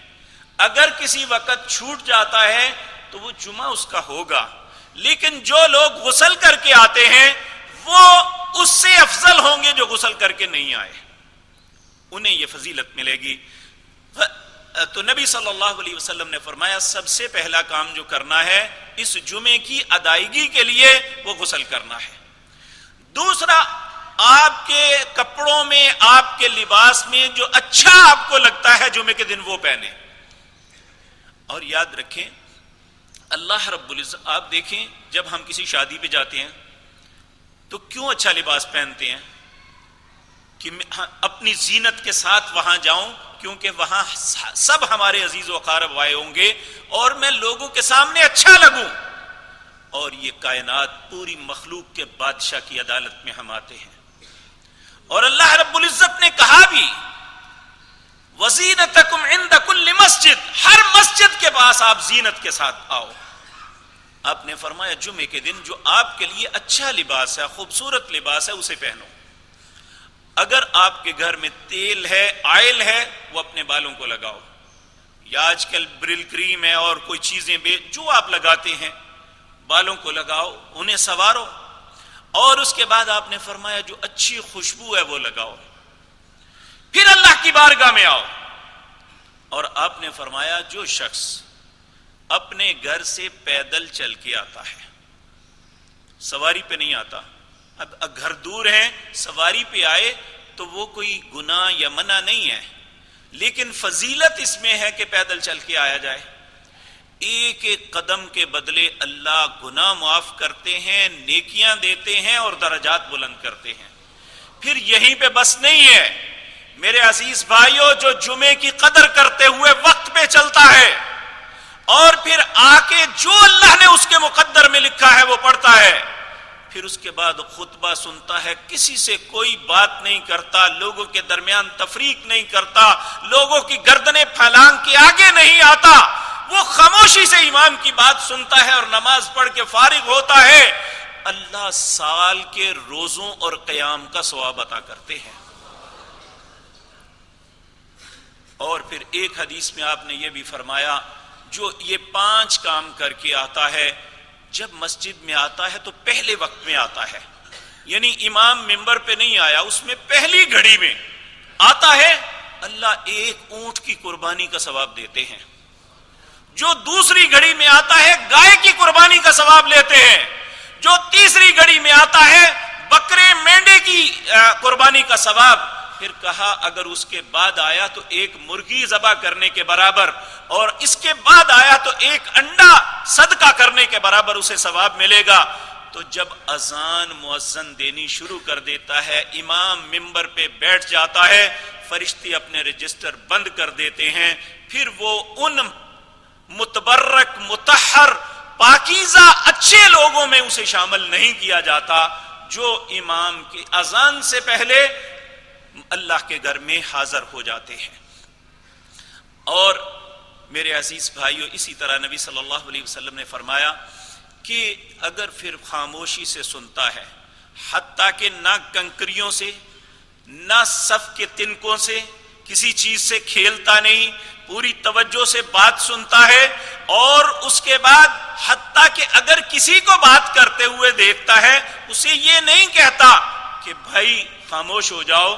اگر کسی وقت چھوٹ جاتا ہے تو وہ جمعہ اس کا ہوگا، لیکن جو لوگ غسل کر کے آتے ہیں وہ اس سے افضل ہوں گے جو غسل کر کے نہیں آئے، انہیں یہ فضیلت ملے گی۔ تو نبی صلی اللہ علیہ وسلم نے فرمایا سب سے پہلا کام جو کرنا ہے اس جمعے کی ادائیگی کے لیے وہ غسل کرنا ہے۔ دوسرا، آپ کے کپڑوں میں، آپ کے لباس میں جو اچھا آپ کو لگتا ہے جمعے کے دن وہ پہنے، اور یاد رکھیں اللہ رب العزت، آپ دیکھیں جب ہم کسی شادی پہ جاتے ہیں تو کیوں اچھا لباس پہنتے ہیں کہ اپنی زینت کے ساتھ وہاں جاؤں، کیونکہ وہاں سب ہمارے عزیز و اقارب آئے ہوں گے اور میں لوگوں کے سامنے اچھا لگوں، اور یہ کائنات پوری مخلوق کے بادشاہ کی عدالت میں ہم آتے ہیں، اور اللہ رب العزت نے کہا بھی وَزِينَتَكُمْ عِنْدَ كُلِّ مسجد، ہر مسجد کے پاس آپ زینت کے ساتھ آؤ۔ آپ نے فرمایا جمعے کے دن جو آپ کے لیے اچھا لباس ہے، خوبصورت لباس ہے، اسے پہنو۔ اگر آپ کے گھر میں تیل ہے، آئل ہے، وہ اپنے بالوں کو لگاؤ، یا آج کل برل کریم ہے اور کوئی چیزیں جو آپ لگاتے ہیں بالوں کو لگاؤ، انہیں سنوارو، اور اس کے بعد آپ نے فرمایا جو اچھی خوشبو ہے وہ لگاؤ، پھر اللہ کی بارگاہ میں آؤ۔ اور آپ نے فرمایا جو شخص اپنے گھر سے پیدل چل کے آتا ہے، سواری پہ نہیں آتا، اب گھر دور ہیں، سواری پہ آئے تو وہ کوئی گناہ یا منع نہیں ہے، لیکن فضیلت اس میں ہے کہ پیدل چل کے آیا جائے۔ ایک ایک قدم کے بدلے اللہ گناہ معاف کرتے ہیں، نیکیاں دیتے ہیں اور درجات بلند کرتے ہیں۔ پھر یہیں پہ بس نہیں ہے میرے عزیز بھائیوں، جو جمعے کی قدر کرتے ہوئے وقت پہ چلتا ہے اور پھر آ کے جو اللہ نے اس کے مقدر میں لکھا ہے وہ پڑھتا ہے، پھر اس کے بعد خطبہ سنتا ہے، کسی سے کوئی بات نہیں کرتا، لوگوں کے درمیان تفریق نہیں کرتا، لوگوں کی گردنیں پھیلان کے آگے نہیں آتا، وہ خاموشی سے امام کی بات سنتا ہے اور نماز پڑھ کے فارغ ہوتا ہے۔ اللہ سال کے روزوں اور قیام کا ثواب عطا کرتے ہیں۔ اور پھر ایک حدیث میں آپ نے یہ بھی فرمایا، جو یہ 5 کام کر کے آتا ہے، جب مسجد میں آتا ہے تو پہلے وقت میں آتا ہے، یعنی امام ممبر پہ نہیں آیا، اس میں پہلی گھڑی میں آتا ہے، اللہ ایک اونٹ کی قربانی کا ثواب دیتے ہیں۔ جو دوسری گھڑی میں آتا ہے گائے کی قربانی کا ثواب لیتے ہیں، جو تیسری گھڑی میں آتا ہے بکرے مینڈے کی قربانی کا ثواب۔ پھر کہا اگر اس کے بعد آیا تو ایک مرغی ذبح کرنے کے برابر، اور اس کے بعد آیا تو ایک انڈا صدقہ کرنے کے برابر اسے ثواب ملے گا۔ تو جب اذان مؤذن دینی شروع کر دیتا ہے، امام ممبر پہ بیٹھ جاتا ہے، فرشتے اپنے رجسٹر بند کر دیتے ہیں، پھر وہ ان متبرک مطہر پاکیزہ اچھے لوگوں میں اسے شامل نہیں کیا جاتا جو امام کی اذان سے پہلے اللہ کے گھر میں حاضر ہو جاتے ہیں۔ اور میرے عزیز بھائیو، اسی طرح نبی صلی اللہ علیہ وسلم نے فرمایا کہ اگر پھر خاموشی سے سنتا ہے، حتیٰ کہ نہ کنکریوں سے نہ صف کے تنکوں سے کسی چیز سے کھیلتا نہیں، پوری توجہ سے بات سنتا ہے، اور اس کے بعد حتیٰ کہ اگر کسی کو بات کرتے ہوئے دیکھتا ہے اسے یہ نہیں کہتا کہ بھائی خاموش ہو جاؤ۔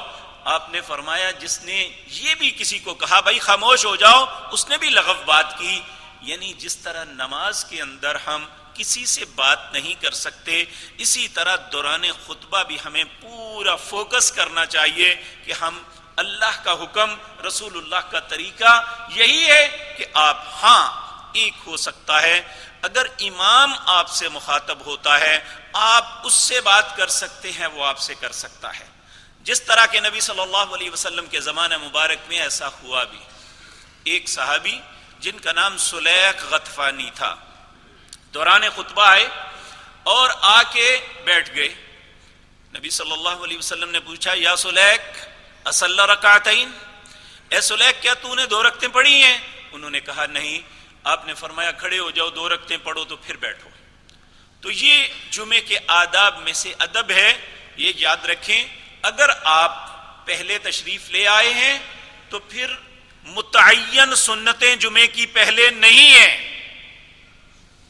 آپ نے فرمایا جس نے یہ بھی کسی کو کہا بھائی خاموش ہو جاؤ، اس نے بھی لغو بات کی۔ یعنی جس طرح نماز کے اندر ہم کسی سے بات نہیں کر سکتے، اسی طرح دوران خطبہ بھی ہمیں پورا فوکس کرنا چاہیے کہ ہم اللہ کا حکم، رسول اللہ کا طریقہ یہی ہے کہ آپ ہاں ایک ہو سکتا ہے، اگر امام آپ سے مخاطب ہوتا ہے آپ اس سے بات کر سکتے ہیں، وہ آپ سے کر سکتا ہے، جس طرح کہ نبی صلی اللہ علیہ وسلم کے زمانہ مبارک میں ایسا ہوا بھی۔ ایک صحابی جن کا نام سلیق غطفانی تھا، دوران خطبہ آئے اور آ کے بیٹھ گئے۔ نبی صلی اللہ علیہ وسلم نے پوچھا یا سلیق اصلی رکعتین، اے سلیق کیا تو نے 2 رکعتیں پڑھی ہیں؟ انہوں نے کہا نہیں۔ آپ نے فرمایا کھڑے ہو جاؤ، 2 رکعتیں پڑھو تو پھر بیٹھو۔ تو یہ جمعے کے آداب میں سے ادب ہے، یہ یاد رکھیں۔ اگر آپ پہلے تشریف لے آئے ہیں تو پھر متعین سنتیں جمعے کی پہلے نہیں ہیں۔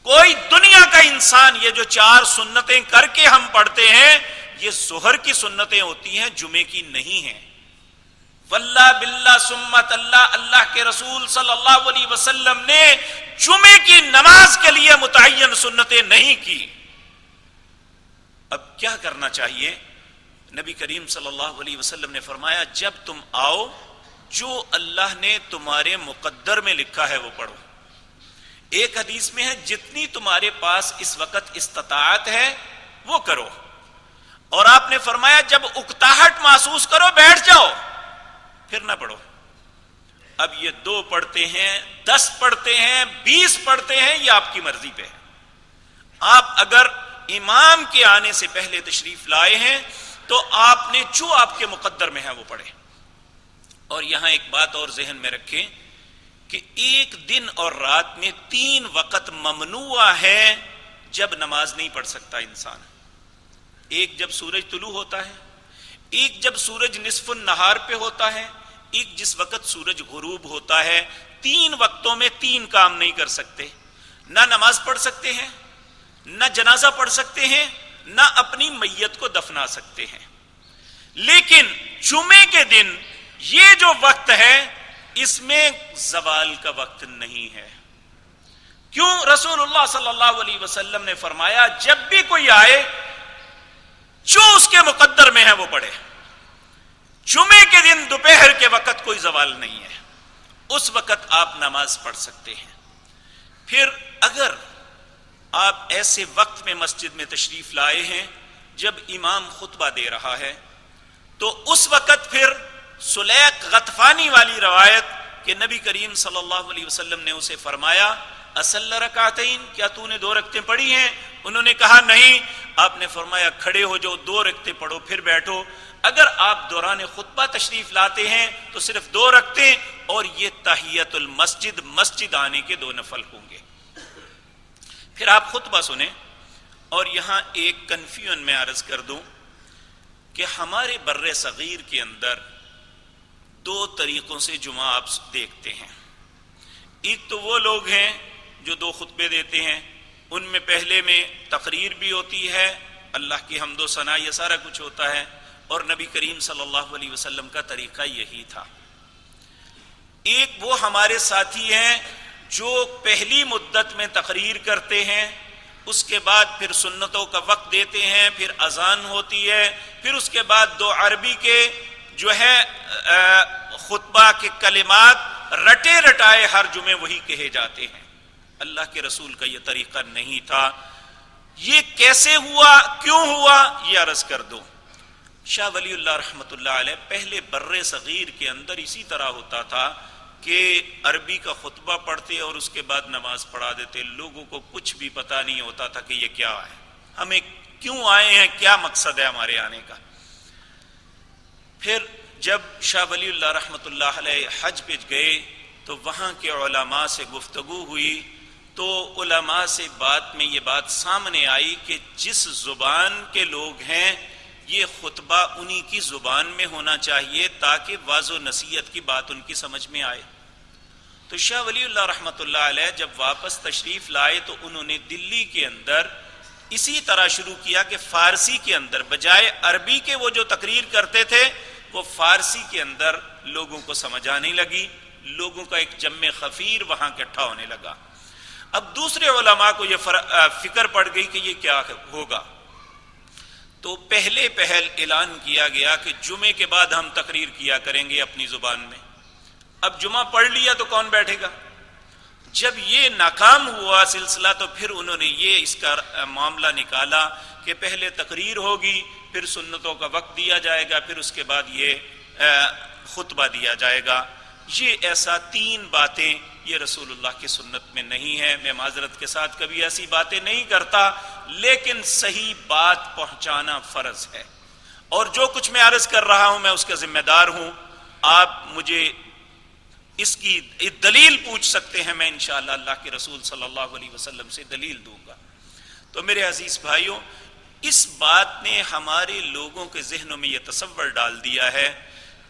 کوئی دنیا کا انسان یہ جو 4 سنتیں کر کے ہم پڑھتے ہیں یہ ظہر کی سنتیں ہوتی ہیں، جمعے کی نہیں ہیں۔ واللہ باللہ سمت اللہ، اللہ کے رسول صلی اللہ علیہ وسلم نے جمعے کی نماز کے لیے متعین سنتیں نہیں کی۔ اب کیا کرنا چاہیے؟ نبی کریم صلی اللہ علیہ وسلم نے فرمایا جب تم آؤ جو اللہ نے تمہارے مقدر میں لکھا ہے وہ پڑھو۔ ایک حدیث میں ہے جتنی تمہارے پاس اس وقت استطاعت ہے وہ کرو، اور آپ نے فرمایا جب اکتاہٹ محسوس کرو بیٹھ جاؤ، پھر نہ پڑھو۔ اب یہ 2 پڑھتے ہیں، 10 پڑھتے ہیں، 20 پڑھتے ہیں، یہ آپ کی مرضی پہ ہے۔ آپ اگر امام کے آنے سے پہلے تشریف لائے ہیں تو آپ نے جو آپ کے مقدر میں ہے وہ پڑھے۔ اور یہاں ایک بات اور ذہن میں رکھیں کہ ایک دن اور رات میں 3 وقت ممنوع ہے جب نماز نہیں پڑھ سکتا انسان۔ ایک جب سورج طلوع ہوتا ہے، ایک جب سورج نصف النہار پہ ہوتا ہے، ایک جس وقت سورج غروب ہوتا ہے۔ 3 وقتوں میں 3 کام نہیں کر سکتے، نہ نماز پڑھ سکتے ہیں، نہ جنازہ پڑھ سکتے ہیں، نہ اپنی میت کو دفنا سکتے ہیں۔ لیکن جمعے کے دن یہ جو وقت ہے اس میں زوال کا وقت نہیں ہے۔ کیوں؟ رسول اللہ صلی اللہ علیہ وسلم نے فرمایا جب بھی کوئی آئے جو اس کے مقدر میں ہے وہ پڑھے۔ جمعے کے دن دوپہر کے وقت کوئی زوال نہیں ہے، اس وقت آپ نماز پڑھ سکتے ہیں۔ پھر اگر آپ ایسے وقت میں مسجد میں تشریف لائے ہیں جب امام خطبہ دے رہا ہے تو اس وقت پھر سلیق غطفانی والی روایت کہ نبی کریم صلی اللہ علیہ وسلم نے اسے فرمایا اصلی رکعتین، کیا تو نے 2 رکعتیں پڑھی ہیں؟ انہوں نے کہا نہیں۔ آپ نے فرمایا کھڑے ہو جاؤ، 2 رکعتیں پڑھو پھر بیٹھو۔ اگر آپ دوران خطبہ تشریف لاتے ہیں تو صرف 2 رکعتیں، اور یہ تحیت المسجد، مسجد آنے کے 2 نفل ہوں گے۔ پھر آپ خطبہ سنیں، اور یہاں ایک کنفیوژن میں عرض کر دوں کہ ہمارے بر صغیر کے اندر دو طریقوں سے جمعہ آپ دیکھتے ہیں. ایک تو وہ لوگ ہیں جو دو خطبے دیتے ہیں، ان میں پہلے میں تقریر بھی ہوتی ہے، اللہ کی حمد و ثنا، یہ سارا کچھ ہوتا ہے، اور نبی کریم صلی اللہ علیہ وسلم کا طریقہ یہی تھا. ایک وہ ہمارے ساتھی ہیں جو پہلی مدت میں تقریر کرتے ہیں، اس کے بعد پھر سنتوں کا وقت دیتے ہیں، پھر اذان ہوتی ہے، پھر اس کے بعد دو عربی کے جو ہے خطبہ کے کلمات رٹے رٹائے ہر جمعے وہی کہے جاتے ہیں. اللہ کے رسول کا یہ طریقہ نہیں تھا. یہ کیسے ہوا، کیوں ہوا، یہ عرض کر دو. شاہ ولی اللہ رحمۃ اللہ علیہ پہلے بر صغیر کے اندر اسی طرح ہوتا تھا کہ عربی کا خطبہ پڑھتے اور اس کے بعد نماز پڑھا دیتے. لوگوں کو کچھ بھی پتہ نہیں ہوتا تھا کہ یہ کیا ہے، ہمیں کیوں آئے ہیں، کیا مقصد ہے ہمارے آنے کا. پھر جب شاہ ولی اللہ رحمۃ اللہ علیہ حج پہ گئے تو وہاں کے علماء سے گفتگو ہوئی، تو علماء سے بات میں یہ بات سامنے آئی کہ جس زبان کے لوگ ہیں یہ خطبہ انہی کی زبان میں ہونا چاہیے تاکہ واضح و نصیحت کی بات ان کی سمجھ میں آئے. تو شاہ ولی اللہ رحمۃ اللہ علیہ جب واپس تشریف لائے تو انہوں نے دلی کے اندر اسی طرح شروع کیا کہ فارسی کے اندر بجائے عربی کے وہ جو تقریر کرتے تھے وہ فارسی کے اندر لوگوں کو سمجھ آنے لگی. لوگوں کا ایک جمع خفیر وہاں اکٹھا ہونے لگا. اب دوسرے علماء کو یہ فکر پڑ گئی کہ یہ کیا ہوگا، تو پہلے پہل اعلان کیا گیا کہ جمعے کے بعد ہم تقریر کیا کریں گے اپنی زبان میں. اب جمعہ پڑھ لیا تو کون بیٹھے گا. جب یہ ناکام ہوا سلسلہ تو پھر انہوں نے یہ اس کا معاملہ نکالا کہ پہلے تقریر ہوگی، پھر سنتوں کا وقت دیا جائے گا، پھر اس کے بعد یہ خطبہ دیا جائے گا. یہ ایسا تین باتیں یہ رسول اللہ کی سنت میں نہیں ہے. میں معذرت کے ساتھ کبھی ایسی باتیں نہیں کرتا، لیکن صحیح بات پہنچانا فرض ہے، اور جو کچھ میں عرض کر رہا ہوں میں اس کا ذمہ دار ہوں. آپ مجھے اس کی دلیل پوچھ سکتے ہیں، میں انشاءاللہ اللہ کے رسول صلی اللہ علیہ وسلم سے دلیل دوں گا. تو میرے عزیز بھائیوں، اس بات نے ہمارے لوگوں کے ذہنوں میں یہ تصور ڈال دیا ہے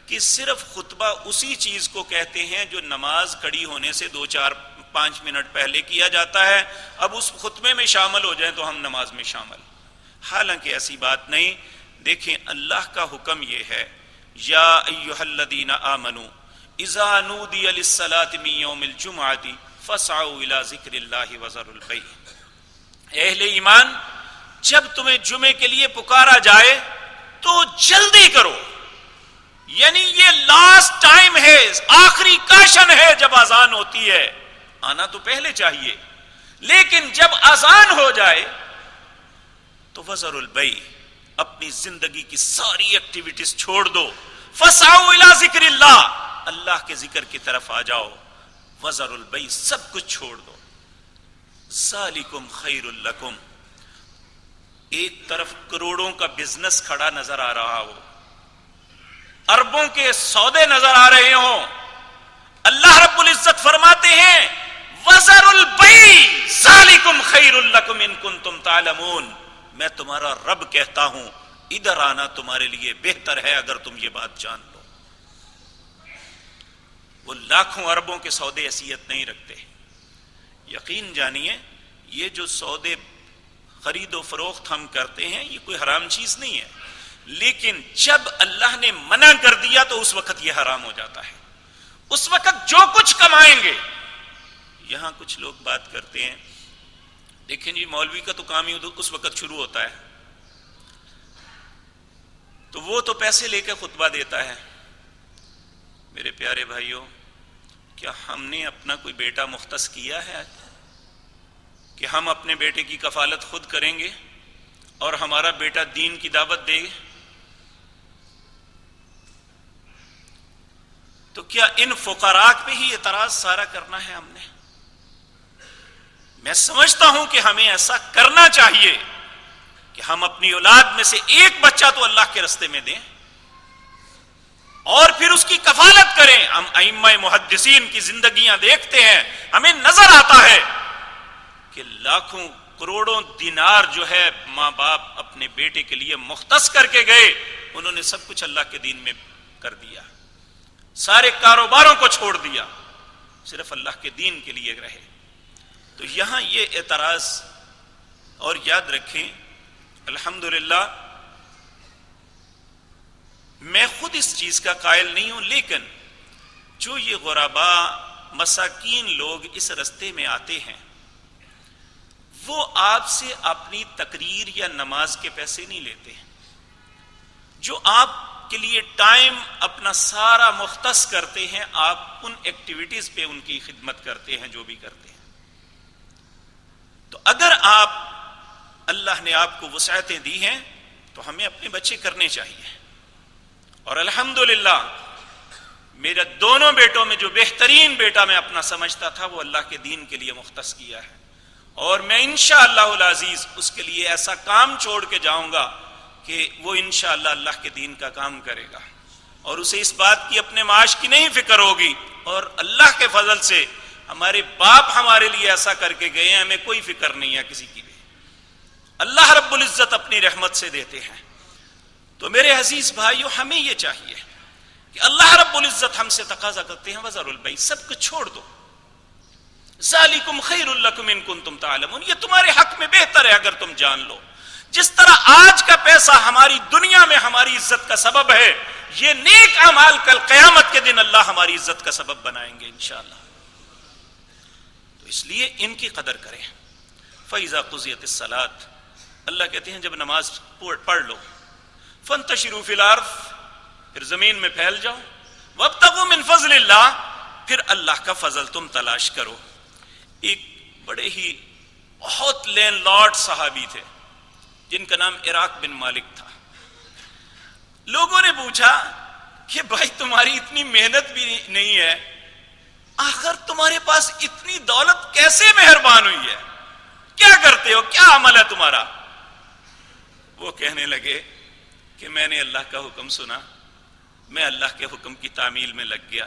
کہ صرف خطبہ اسی چیز کو کہتے ہیں جو نماز کھڑی ہونے سے 2-4-5 منٹ پہلے کیا جاتا ہے. اب اس خطبے میں شامل ہو جائیں تو ہم نماز میں شامل. حالانکہ ایسی بات نہیں. دیکھیں اللہ کا حکم یہ ہے، یا ایھا الذین آمنوا اذا نودی للصلاۃ من یوم الجمعۃ فاسعوا الی ذکر اللہ وذروا البیع. اہل ایمان، جب تمہیں جمعے کے لیے پکارا جائے تو جلدی کرو. یعنی یہ لاسٹ ٹائم ہے، آخری کاشن ہے. جب اذان ہوتی ہے آنا تو پہلے چاہیے، لیکن جب اذان ہو جائے تو وذروا البیع، اپنی زندگی کی ساری ایکٹیویٹیز چھوڑ دو. فاسعوا الی ذکر اللہ، اللہ کے ذکر کی طرف آ جاؤ. وذروا البیع، سب کچھ چھوڑ دو. ذالکم خیر لکم. ایک طرف کروڑوں کا بزنس کھڑا نظر آ رہا ہو، اربوں کے سودے نظر آ رہے ہوں، اللہ رب العزت فرماتے ہیں وذروا البیع ذالکم خیر لکم ان کنتم تعلمون. میں تمہارا رب کہتا ہوں ادھر آنا تمہارے لیے بہتر ہے اگر تم یہ بات جان لو. وہ لاکھوں اربوں کے سودے حیثیت نہیں رکھتے. یقین جانیے یہ جو سودے خرید و فروخت ہم کرتے ہیں یہ کوئی حرام چیز نہیں ہے، لیکن جب اللہ نے منع کر دیا تو اس وقت یہ حرام ہو جاتا ہے. اس وقت جو کچھ کمائیں گے. یہاں کچھ لوگ بات کرتے ہیں، دیکھیں جی مولوی کا تو کام ہی اس وقت شروع ہوتا ہے، تو وہ تو پیسے لے کے خطبہ دیتا ہے. میرے پیارے بھائیوں، کیا ہم نے اپنا کوئی بیٹا مختص کیا ہے کہ ہم اپنے بیٹے کی کفالت خود کریں گے اور ہمارا بیٹا دین کی دعوت دے گا؟ تو کیا ان فقراء پہ ہی اعتراض سارا کرنا ہے ہم نے؟ میں سمجھتا ہوں کہ ہمیں ایسا کرنا چاہیے کہ ہم اپنی اولاد میں سے ایک بچہ تو اللہ کے راستے میں دیں اور پھر اس کی کفالت کریں. ہم ائمہ محدثین کی زندگیاں دیکھتے ہیں، ہمیں نظر آتا ہے کہ لاکھوں کروڑوں دینار جو ہے ماں باپ اپنے بیٹے کے لیے مختص کر کے گئے، انہوں نے سب کچھ اللہ کے دین میں کر دیا، سارے کاروباروں کو چھوڑ دیا، صرف اللہ کے دین کے لیے رہے۔ تو یہاں یہ اعتراض، اور یاد رکھیں الحمدللہ میں خود اس چیز کا قائل نہیں ہوں، لیکن جو یہ غرباء مساکین لوگ اس رستے میں آتے ہیں، وہ آپ سے اپنی تقریر یا نماز کے پیسے نہیں لیتے، جو آپ کے لیے ٹائم اپنا سارا مختص کرتے ہیں، آپ ان ایکٹیویٹیز پہ ان کی خدمت کرتے ہیں جو بھی کرتے ہیں۔ تو اگر آپ اللہ نے آپ کو وسعتیں دی ہیں تو ہمیں اپنے بچے کرنے چاہیے، اور الحمدللہ میرے دونوں بیٹوں میں جو بہترین بیٹا میں اپنا سمجھتا تھا وہ اللہ کے دین کے لیے مختص کیا ہے، اور میں انشاءاللہ العزیز اس کے لیے ایسا کام چھوڑ کے جاؤں گا کہ وہ انشاءاللہ اللہ کے دین کا کام کرے گا، اور اسے اس بات کی اپنے معاش کی نہیں فکر ہوگی، اور اللہ کے فضل سے ہمارے باپ ہمارے لیے ایسا کر کے گئے ہیں، ہمیں کوئی فکر نہیں ہے کسی کی بھی، اللہ رب العزت اپنی رحمت سے دیتے ہیں۔ تو میرے عزیز بھائیو، ہمیں یہ چاہیے کہ اللہ رب العزت ہم سے تقاضا کرتے ہیں وذروا البیع، سب کچھ چھوڑ دو، ذالکم خیر لکم ان کنتم تعلمون، یہ تمہارے حق میں بہتر ہے اگر تم جان لو۔ جس طرح آج کا پیسہ ہماری دنیا میں ہماری عزت کا سبب ہے، یہ نیک اعمال کل قیامت کے دن اللہ ہماری عزت کا سبب بنائیں گے انشاءاللہ۔ تو اس لیے ان کی قدر کریں۔ فَإِذَا قُضِيَتِ الصَّلَاةُ، اللہ کہتے ہیں جب نماز پڑھ لو، فَانْتَشِرُوا فِي الْأَرْضِ، پھر زمین میں پھیل جاؤ، وَابْتَغُوا مِنْ فَضْلِ اللَّهِ، پھر اللہ کا فضل تم تلاش کرو۔ ایک بڑے ہی بہت لینڈ لارڈ صحابی تھے جن کا نام عراق بن مالک تھا۔ لوگوں نے پوچھا کہ بھائی تمہاری اتنی محنت بھی نہیں ہے، آخر تمہارے پاس اتنی دولت کیسے مہربان ہوئی ہے، کیا کرتے ہو، کیا عمل ہے تمہارا؟ وہ کہنے لگے کہ میں نے اللہ کا حکم سنا، میں اللہ کے حکم کی تعمیل میں لگ گیا،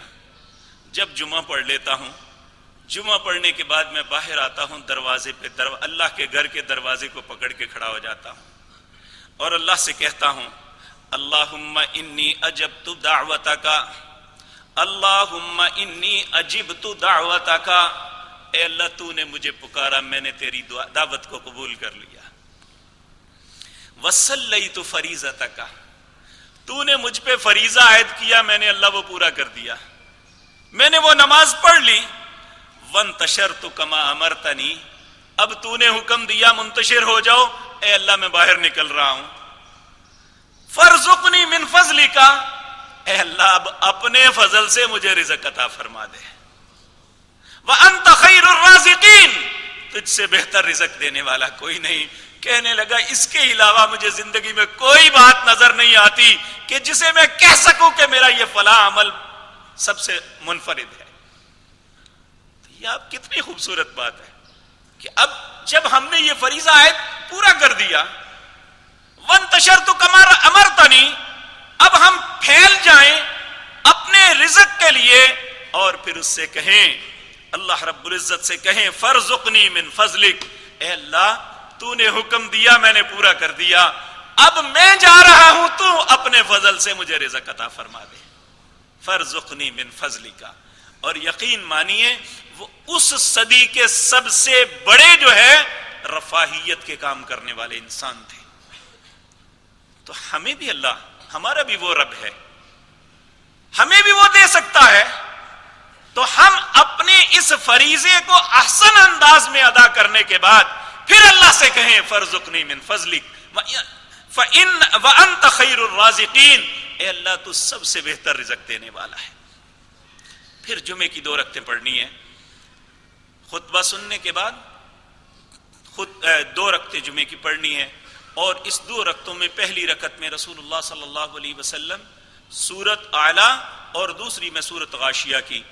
جب جمعہ پڑھ لیتا ہوں، جمعہ پڑھنے کے بعد میں باہر آتا ہوں، دروازے پہ اللہ کے گھر کے دروازے کو پکڑ کے کھڑا ہو جاتا ہوں اور اللہ سے کہتا ہوں اللہم انی اجبت دعوتک، اللہم انی اجبت دعوتک، اے اللہ تو نے مجھے پکارا، میں نے تیری دعوت کو قبول کر لیا۔ وصلیت فریضتک، تو نے مجھ پہ فریضہ عائد کیا، میں نے اللہ وہ پورا کر دیا، میں نے وہ نماز پڑھ لی۔ وانتشرت کما امرتنی، اب تو نے حکم دیا منتشر ہو جاؤ، اے اللہ میں باہر نکل رہا ہوں۔ فارزقنی من فضلک، اے اللہ اب اپنے فضل سے مجھے رزق عطا فرما دے۔ وانت خیر الرازقین، تجھ سے بہتر رزق دینے والا کوئی نہیں۔ کہنے لگا اس کے علاوہ مجھے زندگی میں کوئی بات نظر نہیں آتی کہ جسے میں کہہ سکوں کہ میرا یہ فلاں عمل سب سے منفرد ہے۔ یہ آپ کتنی خوبصورت بات ہے کہ اب جب ہم نے یہ فریضہ عائد پورا کر دیا، وانتشرت کما امرتنی، اب ہم پھیل جائیں اپنے رزق کے لیے، اور پھر اس سے کہیں، اللہ رب العزت سے کہیں فارزقنی من فضلک، اے اللہ تو نے حکم دیا میں نے پورا کر دیا، اب میں جا رہا ہوں، تو اپنے فضل سے مجھے رزق عطا فرما دے۔ فارزقنی من فضلک، اور یقین مانیے وہ اس صدی کے سب سے بڑے جو ہے رفاہیت کے کام کرنے والے انسان تھے۔ تو ہمیں بھی اللہ، ہمارا بھی وہ رب ہے، ہمیں بھی وہ دے سکتا ہے، تو ہم اپنے اس فریضے کو احسن انداز میں ادا کرنے کے بعد پھر اللہ سے کہیں فارزقنی من فضلک وانت خیر الرازقین، اے اللہ تو سب سے بہتر رزق دینے والا ہے۔ پھر جمعے کی 2 رکعتیں پڑھنی ہے، خطبہ سننے کے بعد 2 رکعتیں جمعے کی پڑھنی ہے، اور اس 2 رکعتوں میں پہلی رکعت میں رسول اللہ صلی اللہ علیہ وسلم سورت اعلیٰ اور دوسری میں سورت غاشیہ کی،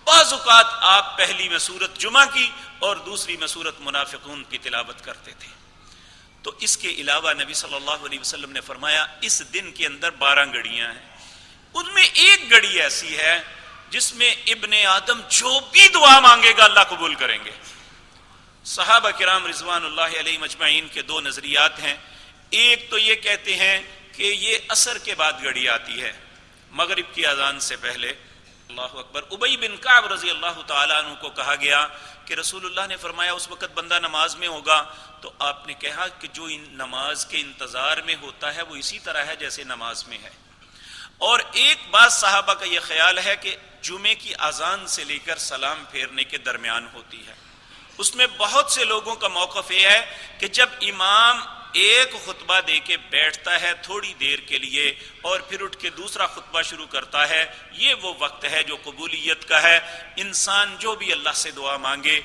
بعض اوقات آپ پہلی میں سورت جمعہ کی اور دوسری میں سورت منافقون کی تلاوت کرتے تھے۔ تو اس کے علاوہ نبی صلی اللہ علیہ وسلم نے فرمایا اس دن کے اندر 12 گھڑیاں ہیں، ان میں ایک گھڑی ایسی ہے جس میں ابن آدم جو بھی دعا مانگے گا اللہ قبول کریں گے، صحابہ کرام رضوان اللہ علیہ مجمعین کے دو نظریات ہیں. ایک تو یہ کہتے ہیں کہ یہ عصر کے بعد گھڑی آتی ہے، مغرب کی اذان سے پہلے. اللہ اکبر. ابی بن کعب رضی اللہ تعالیٰ عنہ کو کہا گیا کہ رسول اللہ نے فرمایا اس وقت بندہ نماز میں ہوگا، تو آپ نے کہا کہ جو نماز کے انتظار میں ہوتا ہے وہ اسی طرح ہے جیسے نماز میں ہے. اور ایک بات صحابہ کا یہ خیال ہے کہ جمعے کی اذان سے لے کر سلام پھیرنے کے درمیان ہوتی ہے. اس میں بہت سے لوگوں کا موقف یہ ہے کہ جب امام ایک خطبہ دے کے بیٹھتا ہے تھوڑی دیر کے لیے اور پھر اٹھ کے دوسرا خطبہ شروع کرتا ہے، یہ وہ وقت ہے جو قبولیت کا ہے. انسان جو بھی اللہ سے دعا مانگے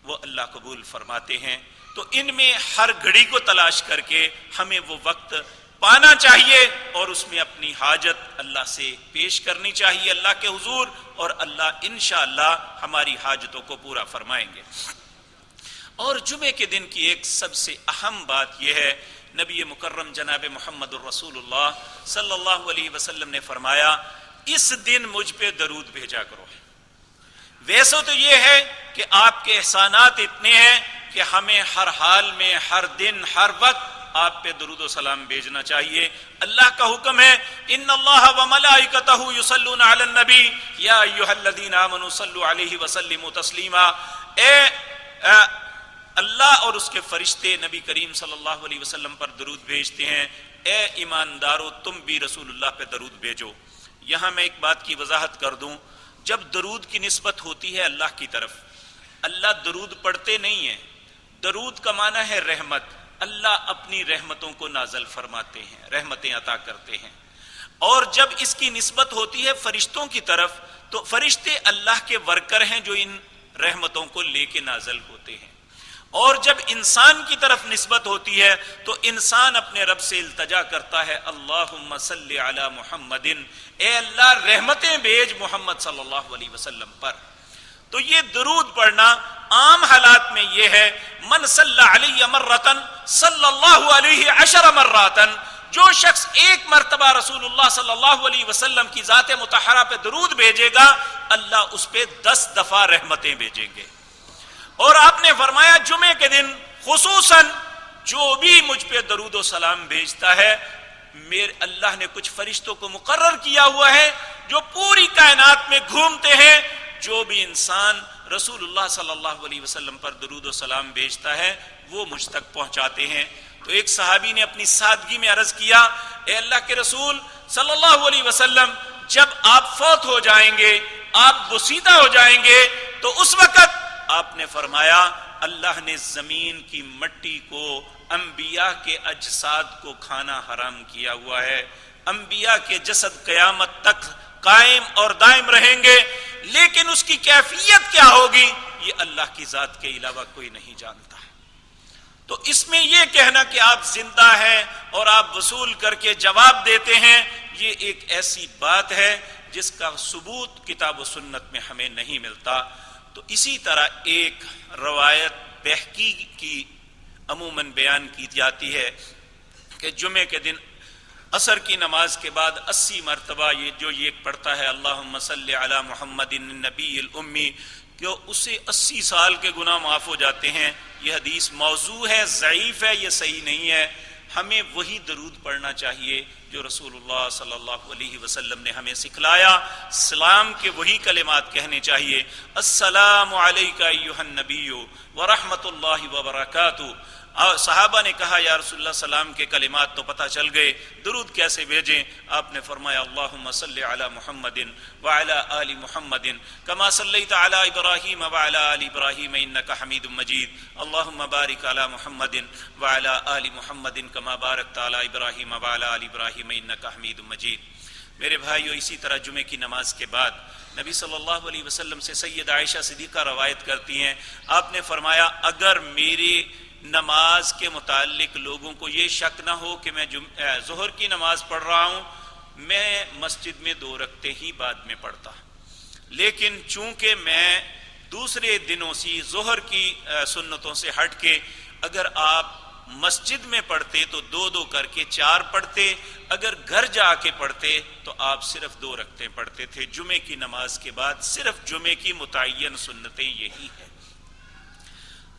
وہ اللہ قبول فرماتے ہیں. تو ان میں ہر گھڑی کو تلاش کر کے ہمیں وہ وقت پانا چاہیے اور اس میں اپنی حاجت اللہ سے پیش کرنی چاہیے اللہ کے حضور، اور اللہ انشاءاللہ ہماری حاجتوں کو پورا فرمائیں گے. اور جمعے کے دن کی ایک سب سے اہم بات یہ ہے، نبی مکرم جناب محمد الرسول اللہ صلی اللہ علیہ وسلم نے فرمایا اس دن مجھ پہ درود بھیجا کرو. ویسے تو یہ ہے کہ آپ کے احسانات اتنے ہیں کہ ہمیں ہر حال میں، ہر دن، ہر وقت آپ پہ درود و سلام بھیجنا چاہیے. اللہ کا حکم ہے ان اللہ وملائکتہ یصلون علی النبی یا ایھا الذین آمنوا صلوا علیہ وسلموا تسلیما. اللہ اور اس کے فرشتے نبی کریم صلی اللہ علیہ وسلم پر درود بھیجتے ہیں. اے ایماندارو تم بھی رسول اللہ پہ درود بھیجو. یہاں میں ایک بات کی وضاحت کر دوں، جب درود کی نسبت ہوتی ہے اللہ کی طرف، اللہ درود پڑھتے نہیں ہیں. درود کا معنی ہے رحمت. اللہ اپنی رحمتوں کو نازل فرماتے ہیں، رحمتیں عطا کرتے ہیں. اور جب اس کی نسبت ہوتی ہے فرشتوں کی طرف تو فرشتے اللہ کے ورکر ہیں جو ان رحمتوں کو لے کے نازل ہوتے ہیں. اور جب انسان کی طرف نسبت ہوتی ہے تو انسان اپنے رب سے التجا کرتا ہے اللہم صلی علی محمد، اے اللہ رحمتیں بھیج محمد صلی اللہ علیہ وسلم پر. تو یہ درود پڑھنا عام حالات میں یہ ہے من صلی علی مرتن صلی اللہ علیہ عشر مراتن. جو شخص ایک مرتبہ رسول اللہ صلی اللہ علیہ وسلم کی ذات مطہرہ پہ درود بھیجے گا اللہ اس پہ 10 دفعہ رحمتیں بھیجیں گے. اور آپ نے فرمایا جمعے کے دن خصوصاً جو بھی مجھ پہ درود و سلام بھیجتا ہے میرے اللہ نے کچھ فرشتوں کو مقرر کیا ہوا ہے جو پوری کائنات میں گھومتے ہیں. جو بھی انسان رسول اللہ صلی اللہ علیہ وسلم پر درود و سلام بھیجتا ہے وہ مجھ تک پہنچاتے ہیں. تو ایک صحابی نے اپنی سادگی میں عرض کیا اے اللہ کے رسول صلی اللہ علیہ وسلم جب آپ فوت ہو جائیں گے، آپ بوسیدہ ہو جائیں گے، تو اس وقت آپ نے فرمایا اللہ نے زمین کی مٹی کو انبیاء کے اجساد کو کھانا حرام کیا ہوا ہے. انبیاء کے جسد قیامت تک قائم اور دائم رہیں گے، لیکن اس کی کیفیت کیا ہوگی یہ اللہ کی ذات کے علاوہ کوئی نہیں جانتا. تو اس میں یہ کہنا کہ آپ زندہ ہیں اور آپ وصول کر کے جواب دیتے ہیں یہ ایک ایسی بات ہے جس کا ثبوت کتاب و سنت میں ہمیں نہیں ملتا. تو اسی طرح ایک روایت بہقی کی عموماً بیان کی جاتی ہے کہ جمعے کے دن عصر کی نماز کے بعد 80 مرتبہ یہ پڑھتا ہے اللہم صلی علی محمد النبی الامی، کہ اسے 80 سال کے گناہ معاف ہو جاتے ہیں. یہ حدیث موضوع ہے، ضعیف ہے، یہ صحیح نہیں ہے. ہمیں وہی درود پڑھنا چاہیے جو رسول اللہ صلی اللہ علیہ وسلم نے ہمیں سکھلایا. سلام کے وہی کلمات کہنے چاہیے السلام علیکہ ایھا النبی ورحمۃ اللہ وبرکاتہ. صحابہ نے کہا یا رسول اللہ سلام کے کلمات تو پتہ چل گئے، درود کیسے بھیجیں؟ آپ نے فرمایا اللہم صلی علی محمد وعلی آل محمد کما صلیت علی ابراہیم وعلی آل ابراہیم انک حمید مجید. اللہم بارک علی محمد وعلی آل محمد کما بارکت علی ابراہیم وعلی آل ابراہیم انک حمید مجید. میرے بھائیو، اسی طرح جمعے کی نماز کے بعد نبی صلی اللہ علیہ وسلم سے سید عائشہ صدیقہ روایت کرتی ہیں، آپ نے فرمایا اگر میری نماز کے متعلق لوگوں کو یہ شک نہ ہو کہ میں ظہر کی نماز پڑھ رہا ہوں، میں مسجد میں 2 رکعتیں ہی بعد میں پڑھتا، لیکن چونکہ میں دوسرے دنوں سے ظہر کی سنتوں سے ہٹ کے اگر آپ مسجد میں پڑھتے تو 2 کر کے 4 پڑھتے، اگر گھر جا کے پڑھتے تو آپ صرف 2 رکعتیں پڑھتے تھے. جمعے کی نماز کے بعد صرف جمعے کی متعین سنتیں یہی ہیں.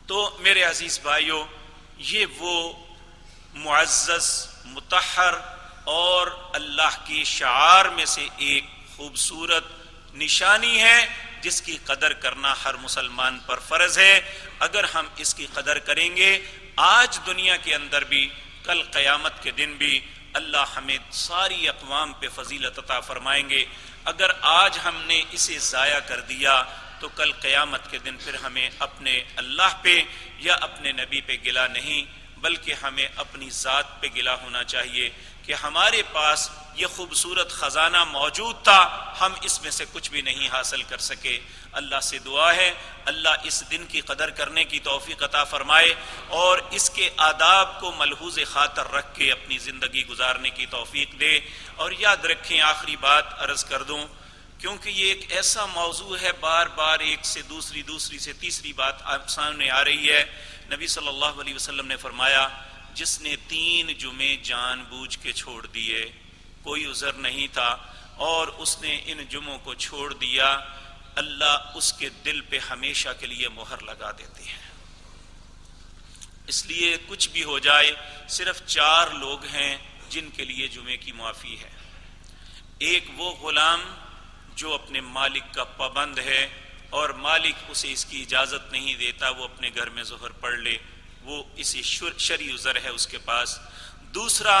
تو میرے عزیز بھائیوں، یہ وہ معزز، مطہر اور اللہ کی شعار میں سے ایک خوبصورت نشانی ہے جس کی قدر کرنا ہر مسلمان پر فرض ہے۔ اگر ہم اس کی قدر کریں گے، آج دنیا کے اندر بھی، کل قیامت کے دن بھی اللہ ہمیں ساری اقوام پہ فضیلت عطا فرمائیں گے۔ اگر آج ہم نے اسے ضائع کر دیا تو کل قیامت کے دن پھر ہمیں اپنے اللہ پہ یا اپنے نبی پہ گلہ نہیں، بلکہ ہمیں اپنی ذات پہ گلہ ہونا چاہیے کہ ہمارے پاس یہ خوبصورت خزانہ موجود تھا، ہم اس میں سے کچھ بھی نہیں حاصل کر سکے۔ اللہ سے دعا ہے اللہ اس دن کی قدر کرنے کی توفیق عطا فرمائے اور اس کے آداب کو ملحوظ خاطر رکھ کے اپنی زندگی گزارنے کی توفیق دے۔ اور یاد رکھیں، آخری بات عرض کر دوں، کیونکہ یہ ایک ایسا موضوع ہے، بار بار ایک سے دوسری، دوسری سے تیسری بات سامنے آ رہی ہے۔ نبی صلی اللہ علیہ وسلم نے فرمایا، جس نے 3 جمعے جان بوجھ کے چھوڑ دیے، کوئی عذر نہیں تھا، اور اس نے ان جمعوں کو چھوڑ دیا، اللہ اس کے دل پہ ہمیشہ کے لیے مہر لگا دیتے ہیں۔ اس لیے کچھ بھی ہو جائے، صرف 4 لوگ ہیں جن کے لیے جمعے کی معافی ہے۔ ایک وہ غلام جو اپنے مالک کا پابند ہے اور مالک اسے اس کی اجازت نہیں دیتا وہ اپنے گھر میں ظہر پڑھ لے، وہ اسے شرعی عذر ہے اس کے پاس۔ دوسرا،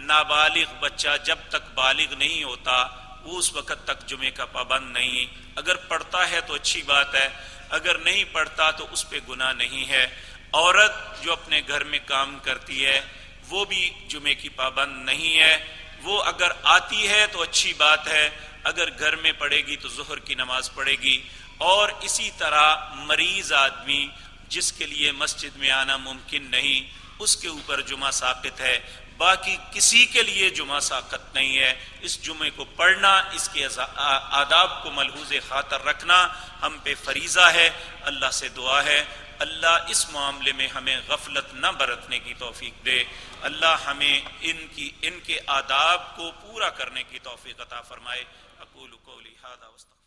نابالغ بچہ جب تک بالغ نہیں ہوتا وہ اس وقت تک جمعے کا پابند نہیں، اگر پڑھتا ہے تو اچھی بات ہے، اگر نہیں پڑھتا تو اس پہ گناہ نہیں ہے۔ عورت جو اپنے گھر میں کام کرتی ہے وہ بھی جمعے کی پابند نہیں ہے، وہ اگر آتی ہے تو اچھی بات ہے، اگر گھر میں پڑھے گی تو ظہر کی نماز پڑھے گی۔ اور اسی طرح مریض آدمی جس کے لیے مسجد میں آنا ممکن نہیں، اس کے اوپر جمعہ ساقط ہے، باقی کسی کے لیے جمعہ ساقط نہیں ہے۔ اس جمعے کو پڑھنا، اس کے آداب کو ملحوظ خاطر رکھنا ہم پہ فریضہ ہے۔ اللہ سے دعا ہے اللہ اس معاملے میں ہمیں غفلت نہ برتنے کی توفیق دے، اللہ ہمیں ان کے آداب کو پورا کرنے کی توفیق عطا فرمائے۔ اقول قولی ھذا واستغفر